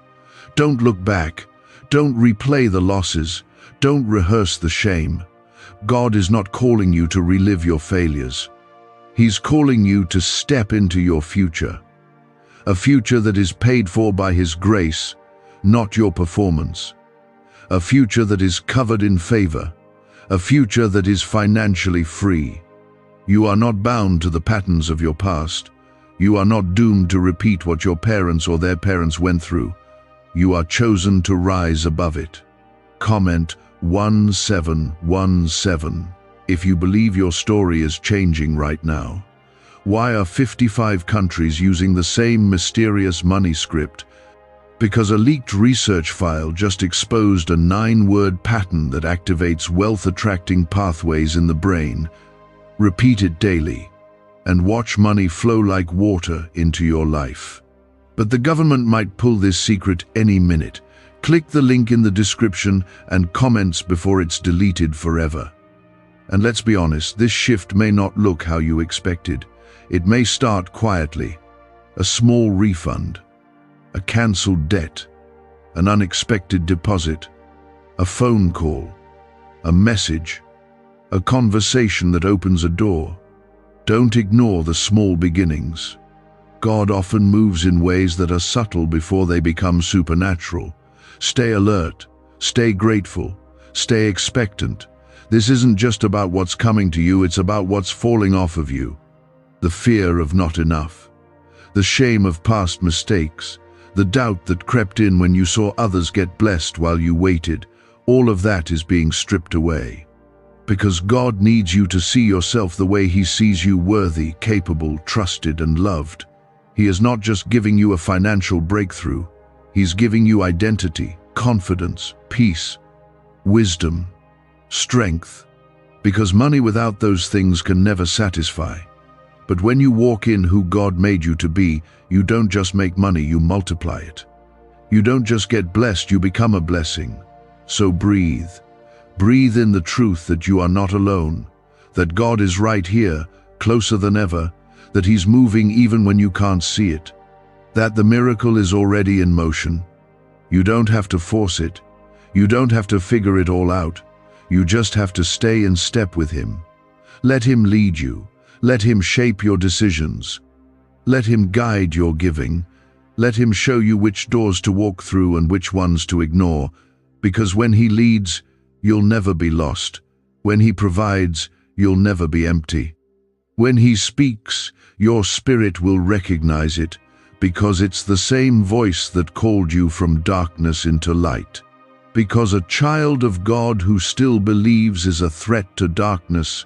Don't look back. Don't replay the losses. Don't rehearse the shame. God is not calling you to relive your failures. He's calling you to step into your future. A future that is paid for by His grace, not your performance. A future that is covered in favor. A future that is financially free. You are not bound to the patterns of your past. You are not doomed to repeat what your parents or their parents went through. You are chosen to rise above it. Comment 1717 if you believe your story is changing right now. Why are 55 countries using the same mysterious money script? Because a leaked research file just exposed a 9-word pattern that activates wealth-attracting pathways in the brain. Repeat it daily, and watch money flow like water into your life. But the government might pull this secret any minute. Click the link in the description and comments before it's deleted forever. And let's be honest, this shift may not look how you expected. It may start quietly. A small refund, a cancelled debt, an unexpected deposit, a phone call, a message, a conversation that opens a door. Don't ignore the small beginnings. God often moves in ways that are subtle before they become supernatural. Stay alert, stay grateful, stay expectant. This isn't just about what's coming to you, it's about what's falling off of you. The fear of not enough, the shame of past mistakes, the doubt that crept in when you saw others get blessed while you waited, all of that is being stripped away. Because God needs you to see yourself the way He sees you: worthy, capable, trusted, and loved. He is not just giving you a financial breakthrough. He's giving you identity, confidence, peace, wisdom, strength. Because money without those things can never satisfy. But when you walk in who God made you to be, you don't just make money, you multiply it. You don't just get blessed, you become a blessing. So breathe. Breathe in the truth that you are not alone, that God is right here, closer than ever, that He's moving even when you can't see it, that the miracle is already in motion. You don't have to force it. You don't have to figure it all out. You just have to stay in step with Him. Let Him lead you. Let Him shape your decisions. Let Him guide your giving. Let Him show you which doors to walk through and which ones to ignore. Because when He leads, you'll never be lost. When He provides, you'll never be empty. When He speaks, your spirit will recognize it, because it's the same voice that called you from darkness into light. Because a child of God who still believes is a threat to darkness,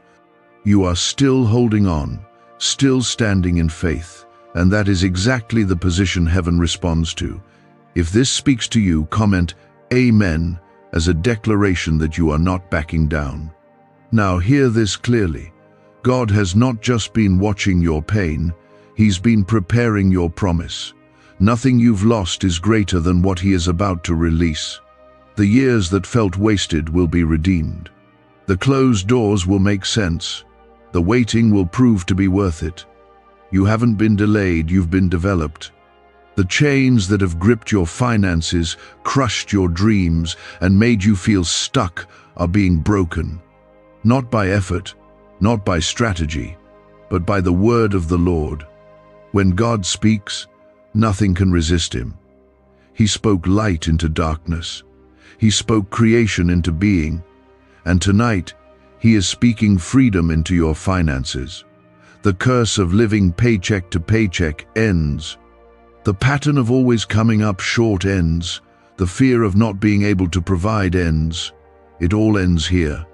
you are still holding on, still standing in faith, and that is exactly the position heaven responds to. If this speaks to you, comment Amen as a declaration that you are not backing down. Now hear this clearly. God has not just been watching your pain, He's been preparing your promise. Nothing you've lost is greater than what He is about to release. The years that felt wasted will be redeemed. The closed doors will make sense. The waiting will prove to be worth it. You haven't been delayed, you've been developed. The chains that have gripped your finances, crushed your dreams, and made you feel stuck are being broken. Not by effort, not by strategy, but by the word of the Lord. When God speaks, nothing can resist him. He spoke light into darkness. He spoke creation into being. And tonight, he is speaking freedom into your finances. The curse of living paycheck to paycheck ends. The pattern of always coming up short ends. The fear of not being able to provide ends. It all ends here.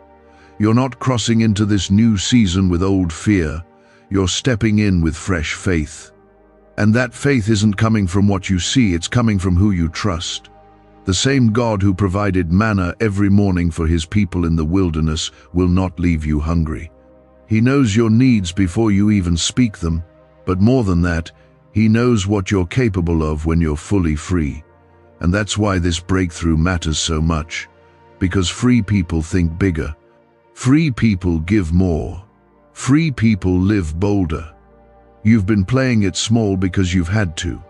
You're not crossing into this new season with old fear. You're stepping in with fresh faith. And that faith isn't coming from what you see, it's coming from who you trust. The same God who provided manna every morning for his people in the wilderness will not leave you hungry. He knows your needs before you even speak them, but more than that, he knows what you're capable of when you're fully free. And that's why this breakthrough matters so much, because free people think bigger. Free people give more. Free people live bolder. You've been playing it small because you've had to.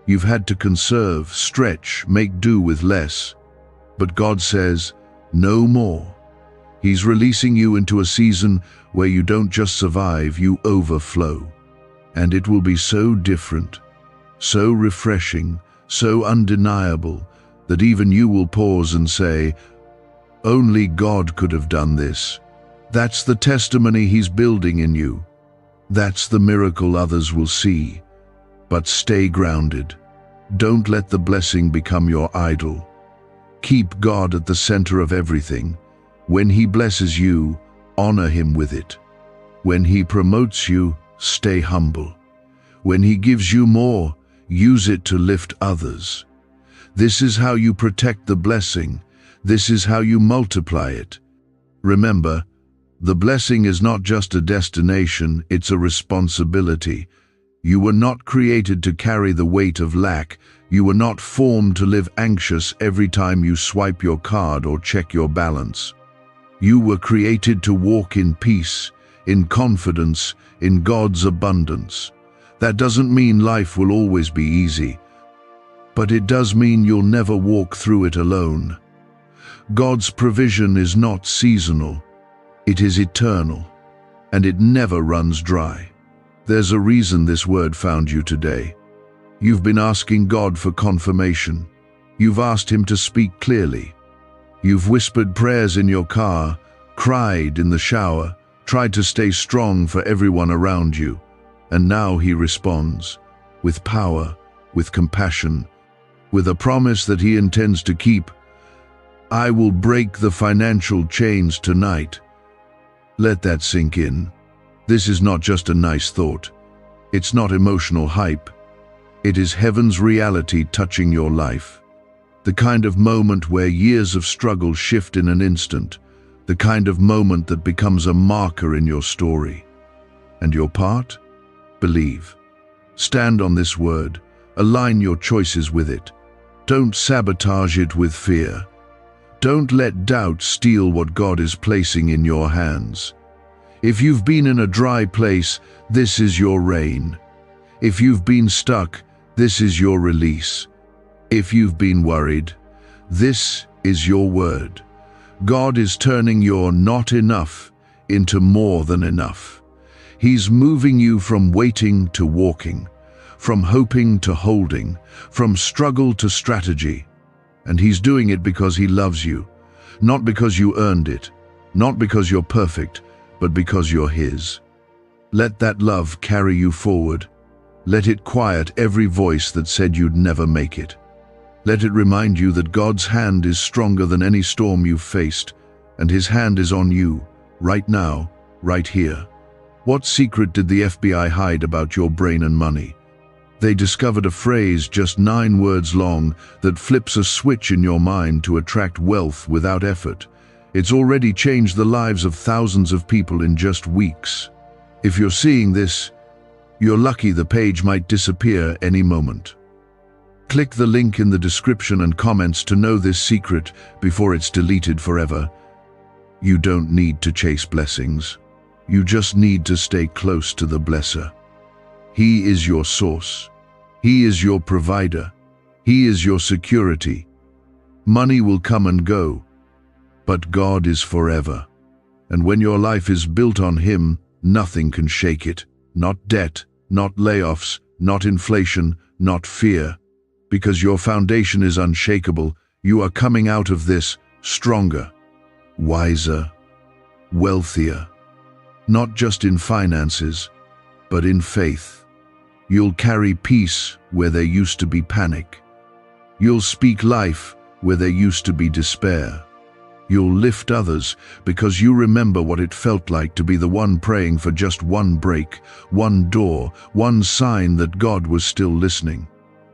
You've had to conserve, stretch, make do with less. But God says, no more. He's releasing you into a season where you don't just survive, you overflow. And it will be so different, so refreshing, so undeniable, that even you will pause and say, only God could have done this. That's the testimony he's building in you. That's the miracle others will see. But stay grounded. Don't let the blessing become your idol. Keep God at the center of everything. When he blesses you, honor him with it. When he promotes you, stay humble. When he gives you more, use it to lift others. This is how you protect the blessing. This is how you multiply it. Remember, the blessing is not just a destination, it's a responsibility. You were not created to carry the weight of lack. You were not formed to live anxious every time you swipe your card or check your balance. You were created to walk in peace, in confidence, in God's abundance. That doesn't mean life will always be easy, but it does mean you'll never walk through it alone. God's provision is not seasonal. It is eternal, and it never runs dry. There's a reason this word found you today. You've been asking God for confirmation. You've asked him to speak clearly. You've whispered prayers in your car, cried in the shower, tried to stay strong for everyone around you. And now he responds, with power, with compassion, with a promise that he intends to keep. I will break the financial chains tonight. Let that sink in. This is not just a nice thought. It's not emotional hype. It is heaven's reality touching your life. The kind of moment where years of struggle shift in an instant. The kind of moment that becomes a marker in your story. And your part? Believe. Stand on this word. Align your choices with it. Don't sabotage it with fear. Don't let doubt steal what God is placing in your hands. If you've been in a dry place, this is your rain. If you've been stuck, this is your release. If you've been worried, this is your word. God is turning your not enough into more than enough. He's moving you from waiting to walking, from hoping to holding, from struggle to strategy. And he's doing it because he loves you, not because you earned it, not because you're perfect, but because you're his. Let that love carry you forward. Let it quiet every voice that said you'd never make it. Let it remind you that God's hand is stronger than any storm you've faced, and his hand is on you, right now, right here. What secret did the FBI hide about your brain and money? They discovered a phrase just 9 words long that flips a switch in your mind to attract wealth without effort. It's already changed the lives of thousands of people in just weeks. If you're seeing this, you're lucky. The page might disappear any moment. Click the link in the description and comments to know this secret before it's deleted forever. You don't need to chase blessings. You just need to stay close to the blesser. He is your source. He is your provider. He is your security. Money will come and go, but God is forever. And when your life is built on Him, nothing can shake it. Not debt, not layoffs, not inflation, not fear. Because your foundation is unshakable, you are coming out of this stronger, wiser, wealthier. Not just in finances, but in faith. You'll carry peace where there used to be panic. You'll speak life where there used to be despair. You'll lift others because you remember what it felt like to be the one praying for just one break, one door, one sign that God was still listening.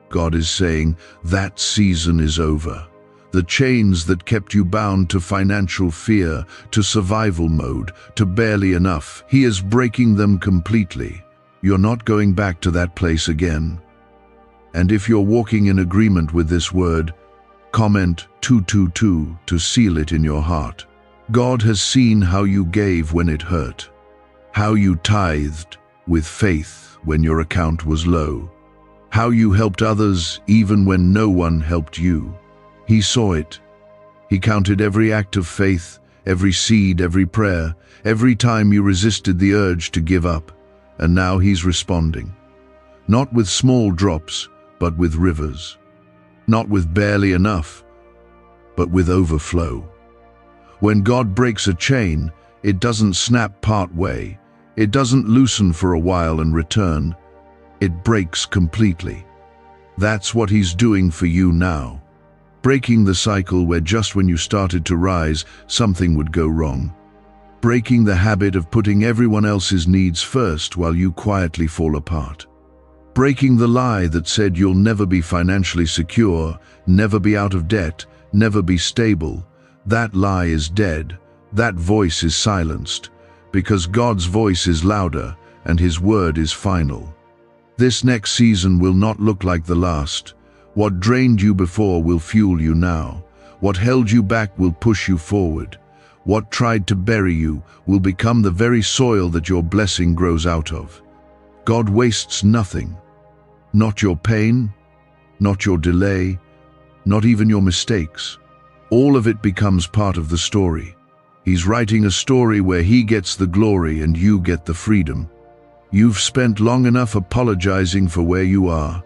God is saying, that season is over. The chains that kept you bound to financial fear, to survival mode, to barely enough, He is breaking them completely. You're not going back to that place again. And if you're walking in agreement with this word, comment 222 to seal it in your heart. God has seen how you gave when it hurt, how you tithed with faith when your account was low, how you helped others even when no one helped you. He saw it. He counted every act of faith, every seed, every prayer, every time you resisted the urge to give up, and now He's responding. Not with small drops, but with rivers. Not with barely enough, but with overflow. When God breaks a chain, it doesn't snap part way. It doesn't loosen for a while and return. It breaks completely. That's what He's doing for you now. Breaking the cycle where just when you started to rise, something would go wrong. Breaking the habit of putting everyone else's needs first while you quietly fall apart. Breaking the lie that said you'll never be financially secure, never be out of debt, never be stable. That lie is dead. That voice is silenced, because God's voice is louder and His word is final. This next season will not look like the last. What drained you before will fuel you now. What held you back will push you forward. What tried to bury you will become the very soil that your blessing grows out of. God wastes nothing. Not your pain, not your delay, not even your mistakes. All of it becomes part of the story. He's writing a story where He gets the glory and you get the freedom. You've spent long enough apologizing for where you are.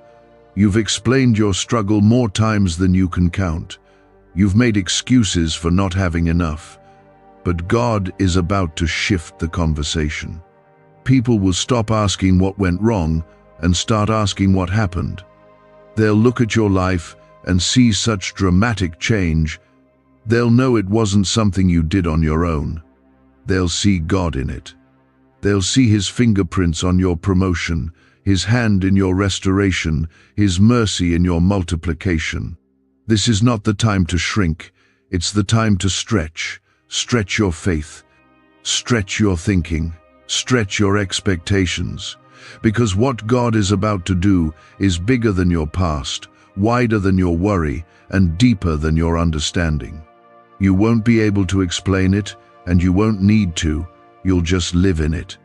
You've explained your struggle more times than you can count. You've made excuses for not having enough. But God is about to shift the conversation. People will stop asking what went wrong and start asking what happened. They'll look at your life and see such dramatic change. They'll know it wasn't something you did on your own. They'll see God in it. They'll see His fingerprints on your promotion, His hand in your restoration, His mercy in your multiplication. This is not the time to shrink. It's the time to stretch. Stretch your faith. Stretch your thinking. Stretch your expectations. Because what God is about to do is bigger than your past, wider than your worry, and deeper than your understanding. You won't be able to explain it, and you won't need to. You'll just live in it.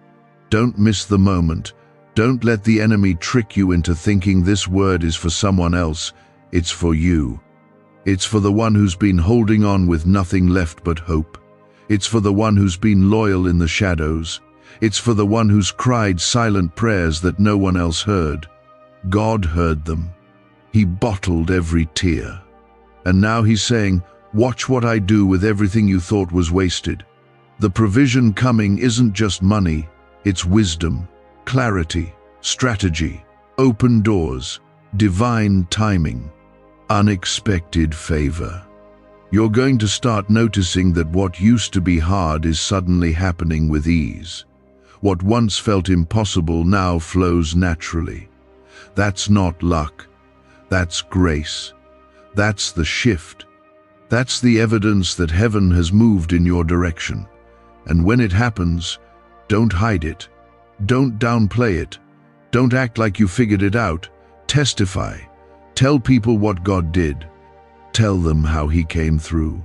Don't miss the moment. Don't let the enemy trick you into thinking this word is for someone else. It's for you. It's for the one who's been holding on with nothing left but hope. It's for the one who's been loyal in the shadows. It's for the one who's cried silent prayers that no one else heard. God heard them. He bottled every tear. And now He's saying, watch what I do with everything you thought was wasted. The provision coming isn't just money, it's wisdom, clarity, strategy, open doors, divine timing, unexpected favor. You're going to start noticing that what used to be hard is suddenly happening with ease. What once felt impossible now flows naturally. That's not luck. That's grace. That's the shift. That's the evidence that heaven has moved in your direction. And when it happens, don't hide it. Don't downplay it. Don't act like you figured it out. Testify. Tell people what God did. Tell them how He came through.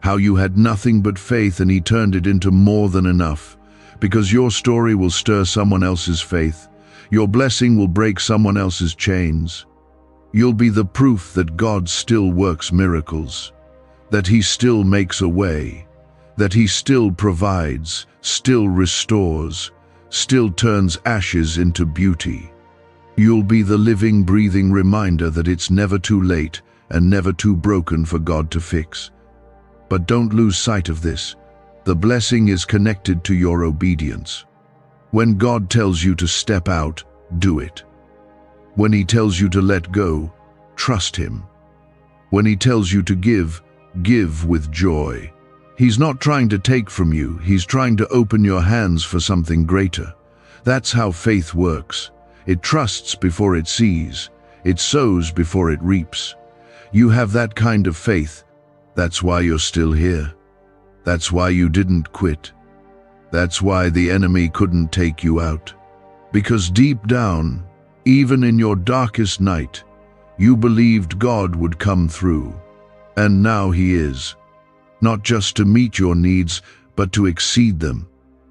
How you had nothing but faith and He turned it into more than enough. Because your story will stir someone else's faith. Your blessing will break someone else's chains. You'll be the proof that God still works miracles, that He still makes a way, that He still provides, still restores, still turns ashes into beauty. You'll be the living, breathing reminder that it's never too late and never too broken for God to fix. But don't lose sight of this. The blessing is connected to your obedience. When God tells you to step out, do it. When He tells you to let go, trust Him. When He tells you to give, give with joy. He's not trying to take from you, He's trying to open your hands for something greater. That's how faith works. It trusts before it sees. It sows before it reaps. You have that kind of faith. That's why you're still here. That's why you didn't quit. That's why the enemy couldn't take you out. Because deep down, even in your darkest night, you believed God would come through. And now He is. Not just to meet your needs, but to exceed them.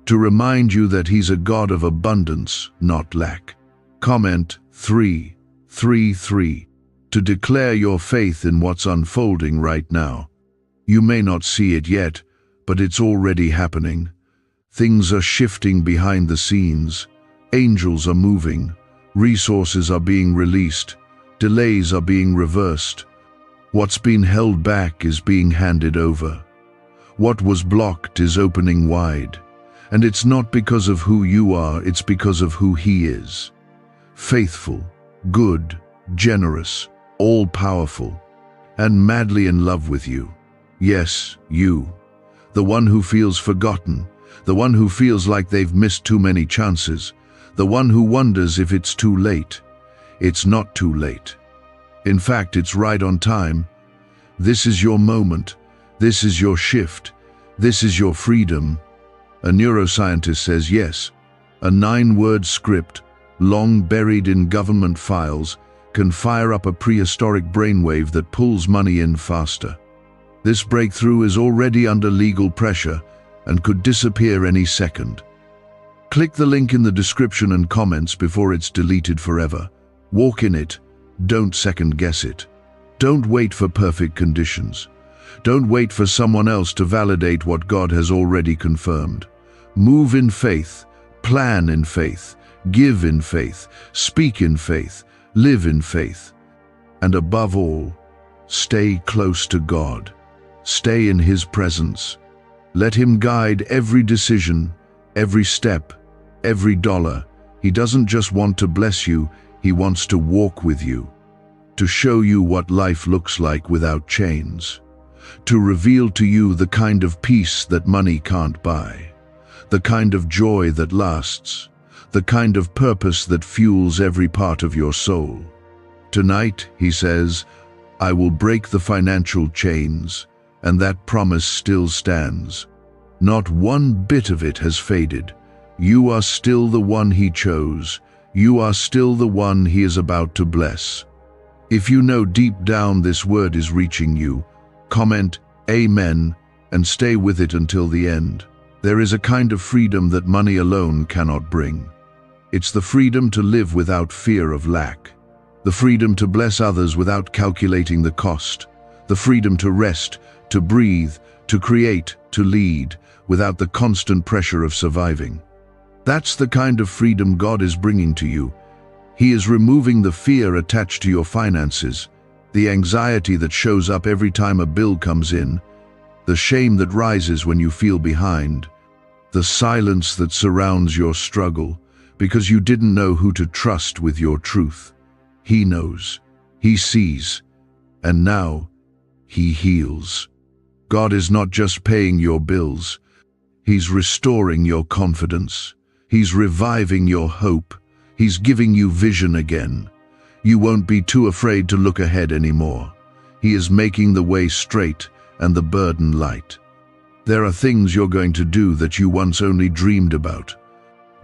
To remind you that He's a God of abundance, not lack. Comment 3:3:3. To declare your faith in what's unfolding right now. You may not see it yet, but it's already happening. Things are shifting behind the scenes. Angels are moving. Resources are being released. Delays are being reversed. What's been held back is being handed over. What was blocked is opening wide. And it's not because of who you are, it's because of who He is. Faithful, good, generous, all-powerful, and madly in love with you. Yes, you. The one who feels forgotten, the one who feels like they've missed too many chances, the one who wonders if it's too late. It's not too late. In fact, it's right on time. This is your moment. This is your shift. This is your freedom. A neuroscientist says yes. A 9-word script, long buried in government files, can fire up a prehistoric brainwave that pulls money in faster. This breakthrough is already under legal pressure and could disappear any second. Click the link in the description and comments before it's deleted forever. Walk in it. Don't second-guess it. Don't wait for perfect conditions. Don't wait for someone else to validate what God has already confirmed. Move in faith, plan in faith, give in faith, speak in faith, live in faith. And above all, stay close to God. Stay in His presence. Let Him guide every decision, every step, every dollar. He doesn't just want to bless you, He wants to walk with you, to show you what life looks like without chains, to reveal to you the kind of peace that money can't buy, the kind of joy that lasts, the kind of purpose that fuels every part of your soul. Tonight, He says, I will break the financial chains, and that promise still stands. Not one bit of it has faded. You are still the one He chose. You are still the one He is about to bless. If you know deep down this word is reaching you, comment Amen and stay with it until the end. There is a kind of freedom that money alone cannot bring. It's the freedom to live without fear of lack, the freedom to bless others without calculating the cost, the freedom to rest, to breathe, to create, to lead, without the constant pressure of surviving. That's the kind of freedom God is bringing to you. He is removing the fear attached to your finances, the anxiety that shows up every time a bill comes in, the shame that rises when you feel behind, the silence that surrounds your struggle because you didn't know who to trust with your truth. He knows, He sees, and now He heals. God is not just paying your bills, He's restoring your confidence. He's reviving your hope. He's giving you vision again. You won't be too afraid to look ahead anymore. He is making the way straight and the burden light. There are things you're going to do that you once only dreamed about.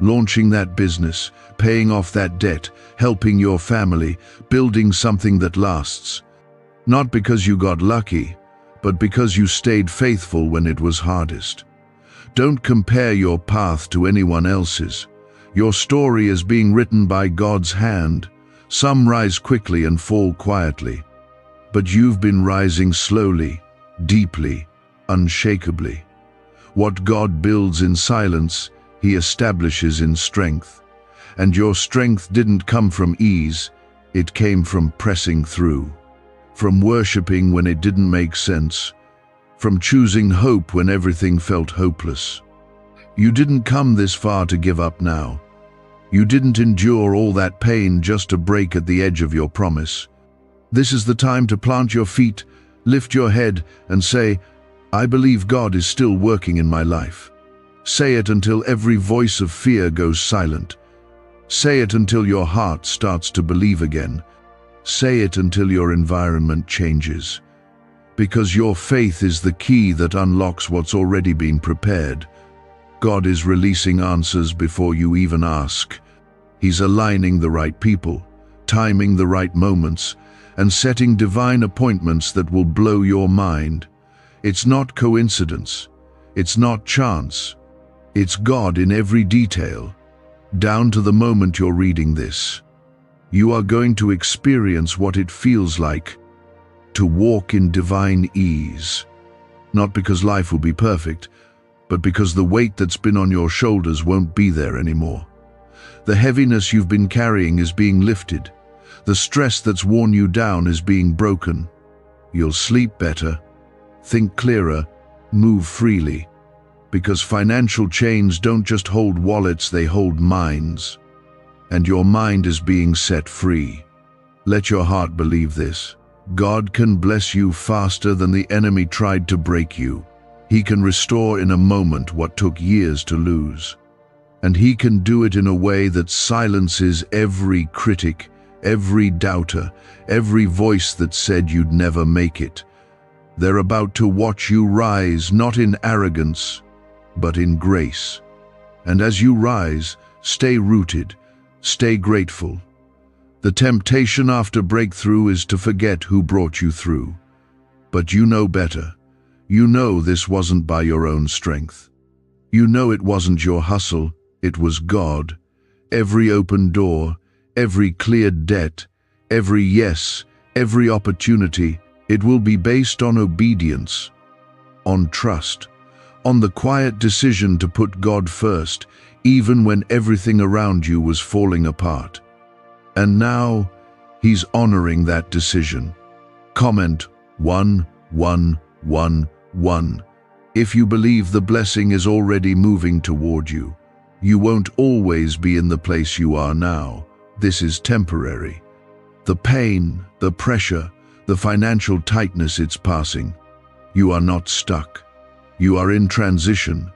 Launching that business, paying off that debt, helping your family, building something that lasts. Not because you got lucky, but because you stayed faithful when it was hardest. Don't compare your path to anyone else's. Your story is being written by God's hand. Some rise quickly and fall quietly. But you've been rising slowly, deeply, unshakably. What God builds in silence, He establishes in strength. And your strength didn't come from ease, it came from pressing through. From worshiping when it didn't make sense. From choosing hope when everything felt hopeless. You didn't come this far to give up now. You didn't endure all that pain just to break at the edge of your promise. This is the time to plant your feet, lift your head, and say, I believe God is still working in my life. Say it until every voice of fear goes silent. Say it until your heart starts to believe again. Say it until your environment changes. Because your faith is the key that unlocks what's already been prepared. God is releasing answers before you even ask. He's aligning the right people, timing the right moments, and setting divine appointments that will blow your mind. It's not coincidence. It's not chance. It's God in every detail, down to the moment you're reading this. You are going to experience what it feels like to walk in divine ease. Not because life will be perfect, but because the weight that's been on your shoulders won't be there anymore. The heaviness you've been carrying is being lifted. The stress that's worn you down is being broken. You'll sleep better, think clearer, move freely. Because financial chains don't just hold wallets, they hold minds. And your mind is being set free. Let your heart believe this. God can bless you faster than the enemy tried to break you. He can restore in a moment what took years to lose. And He can do it in a way that silences every critic, every doubter, every voice that said you'd never make it. They're about to watch you rise, not in arrogance, but in grace. And as you rise, stay rooted, stay grateful. The temptation after breakthrough is to forget who brought you through. But you know better. You know this wasn't by your own strength. You know it wasn't your hustle, it was God. Every open door, every cleared debt, every yes, every opportunity, it will be based on obedience, on trust, on the quiet decision to put God first, even when everything around you was falling apart. And now, He's honoring that decision. Comment 11111. If you believe the blessing is already moving toward you. You won't always be in the place you are now. This is temporary. The pain, the pressure, the financial tightness, it's passing. You are not stuck. You are in transition.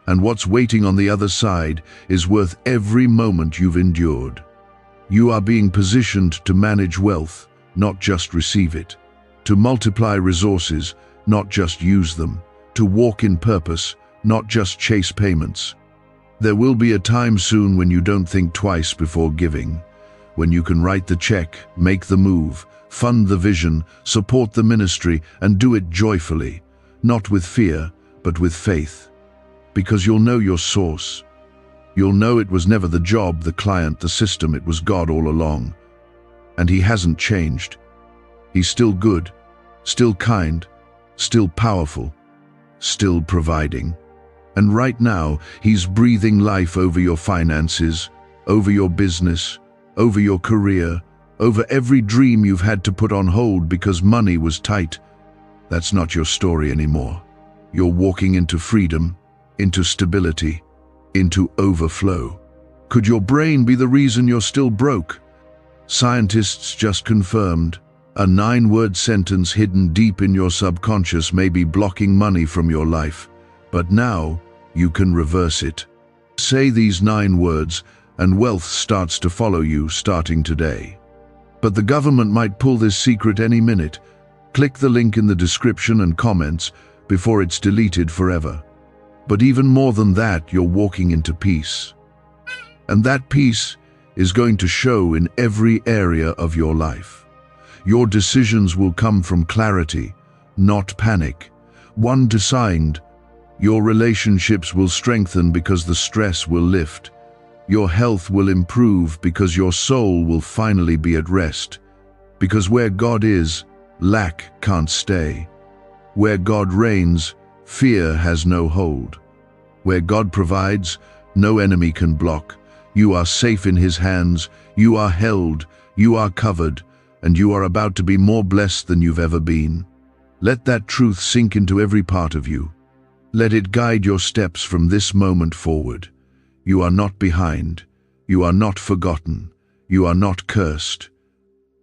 And what's waiting on the other side is worth every moment you've endured. You are being positioned to manage wealth, not just receive it. To multiply resources, not just use them. To walk in purpose, not just chase payments. There will be a time soon when you don't think twice before giving. When you can write the check, make the move, fund the vision, support the ministry, and do it joyfully. Not with fear, but with faith. Because you'll know your source. You'll know it was never the job, the client, the system, it was God all along. And He hasn't changed. He's still good, still kind, still powerful, still providing. And right now, He's breathing life over your finances, over your business, over your career, over every dream you've had to put on hold because money was tight. That's not your story anymore. You're walking into freedom, into stability, into overflow. Could your brain be the reason you're still broke? Scientists just confirmed a 9-word sentence hidden deep in your subconscious may be blocking money from your life, but now you can reverse it. Say these 9 words and wealth starts to follow you starting today. But the government might pull this secret any minute. Click the link in the description and comments before it's deleted forever. But even more than that, you're walking into peace. And that peace is going to show in every area of your life. Your decisions will come from clarity, not panic. One designed, your relationships will strengthen because the stress will lift. Your health will improve because your soul will finally be at rest. Because where God is, lack can't stay. Where God reigns, fear has no hold. Where God provides, no enemy can block. You are safe in His hands, you are held, you are covered, and you are about to be more blessed than you've ever been. Let that truth sink into every part of you. Let it guide your steps from this moment forward. You are not behind. You are not forgotten. You are not cursed.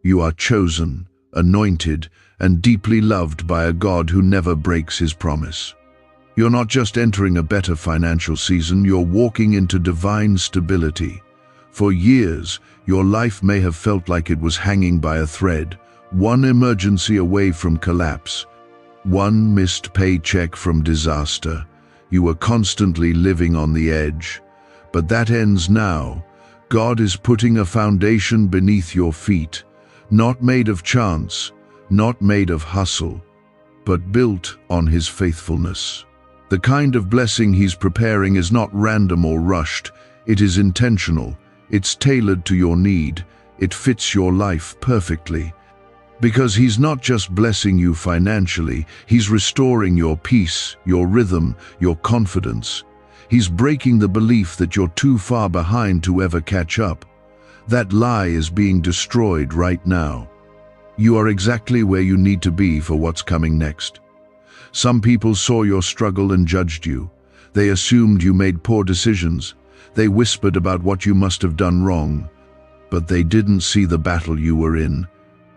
You are chosen, anointed, and deeply loved by a God who never breaks His promise. You're not just entering a better financial season, you're walking into divine stability. For years, your life may have felt like it was hanging by a thread, one emergency away from collapse, one missed paycheck from disaster. You were constantly living on the edge. But that ends now. God is putting a foundation beneath your feet, not made of chance, not made of hustle, but built on His faithfulness. The kind of blessing He's preparing is not random or rushed. It is intentional. It's tailored to your need. It fits your life perfectly. Because He's not just blessing you financially, He's restoring your peace, your rhythm, your confidence. He's breaking the belief that you're too far behind to ever catch up. That lie is being destroyed right now. You are exactly where you need to be for what's coming next. Some people saw your struggle and judged you. They assumed you made poor decisions. They whispered about what you must have done wrong. But they didn't see the battle you were in.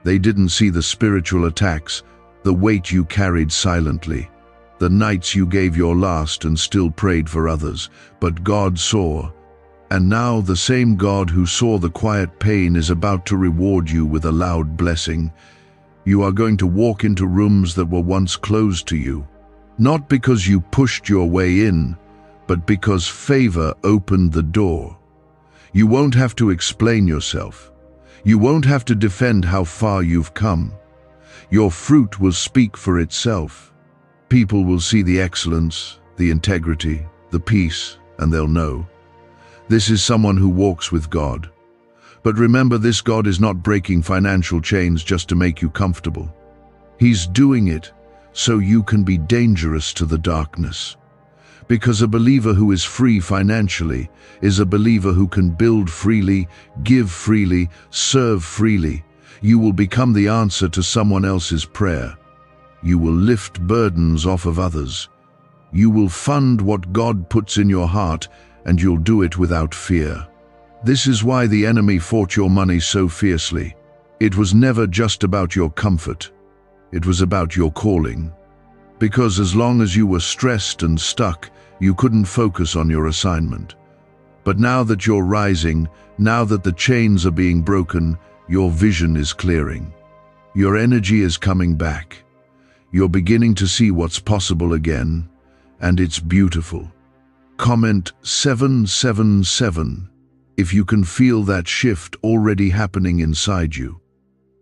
They didn't see the spiritual attacks, the weight you carried silently, the nights you gave your last and still prayed for others. But God saw. And now the same God who saw the quiet pain is about to reward you with a loud blessing. You are going to walk into rooms that were once closed to you, not because you pushed your way in, but because favor opened the door. You won't have to explain yourself. You won't have to defend how far you've come. Your fruit will speak for itself. People will see the excellence, the integrity, the peace, and they'll know. This is someone who walks with God. But remember, this God is not breaking financial chains just to make you comfortable. He's doing it so you can be dangerous to the darkness. Because a believer who is free financially is a believer who can build freely, give freely, serve freely. You will become the answer to someone else's prayer. You will lift burdens off of others. You will fund what God puts in your heart, and you'll do it without fear. This is why the enemy fought your money so fiercely. It was never just about your comfort. It was about your calling. Because as long as you were stressed and stuck, you couldn't focus on your assignment. But now that you're rising, now that the chains are being broken, your vision is clearing. Your energy is coming back. You're beginning to see what's possible again, and it's beautiful. Comment 777 if you can feel that shift already happening inside you.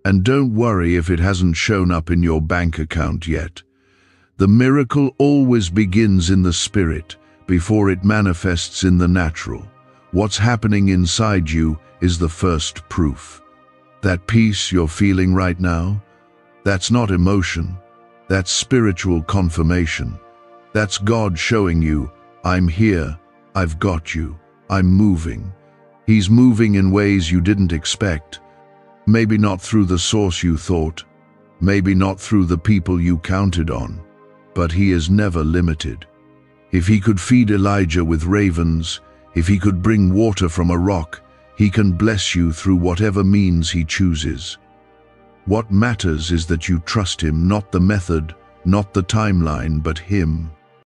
And don't worry if it hasn't shown up in your bank account yet. The miracle always begins in the spirit before it manifests in the natural. What's happening inside you is the first proof. That peace you're feeling right now, that's not emotion, that's spiritual confirmation. That's God showing you, I'm here, I've got you, I'm moving. He's moving in ways you didn't expect. Maybe not through the source you thought, maybe not through the people you counted on, but He is never limited. If He could feed Elijah with ravens, if He could bring water from a rock, He can bless you through whatever means He chooses. What matters is that you trust Him, not the method, not the timeline, but Him.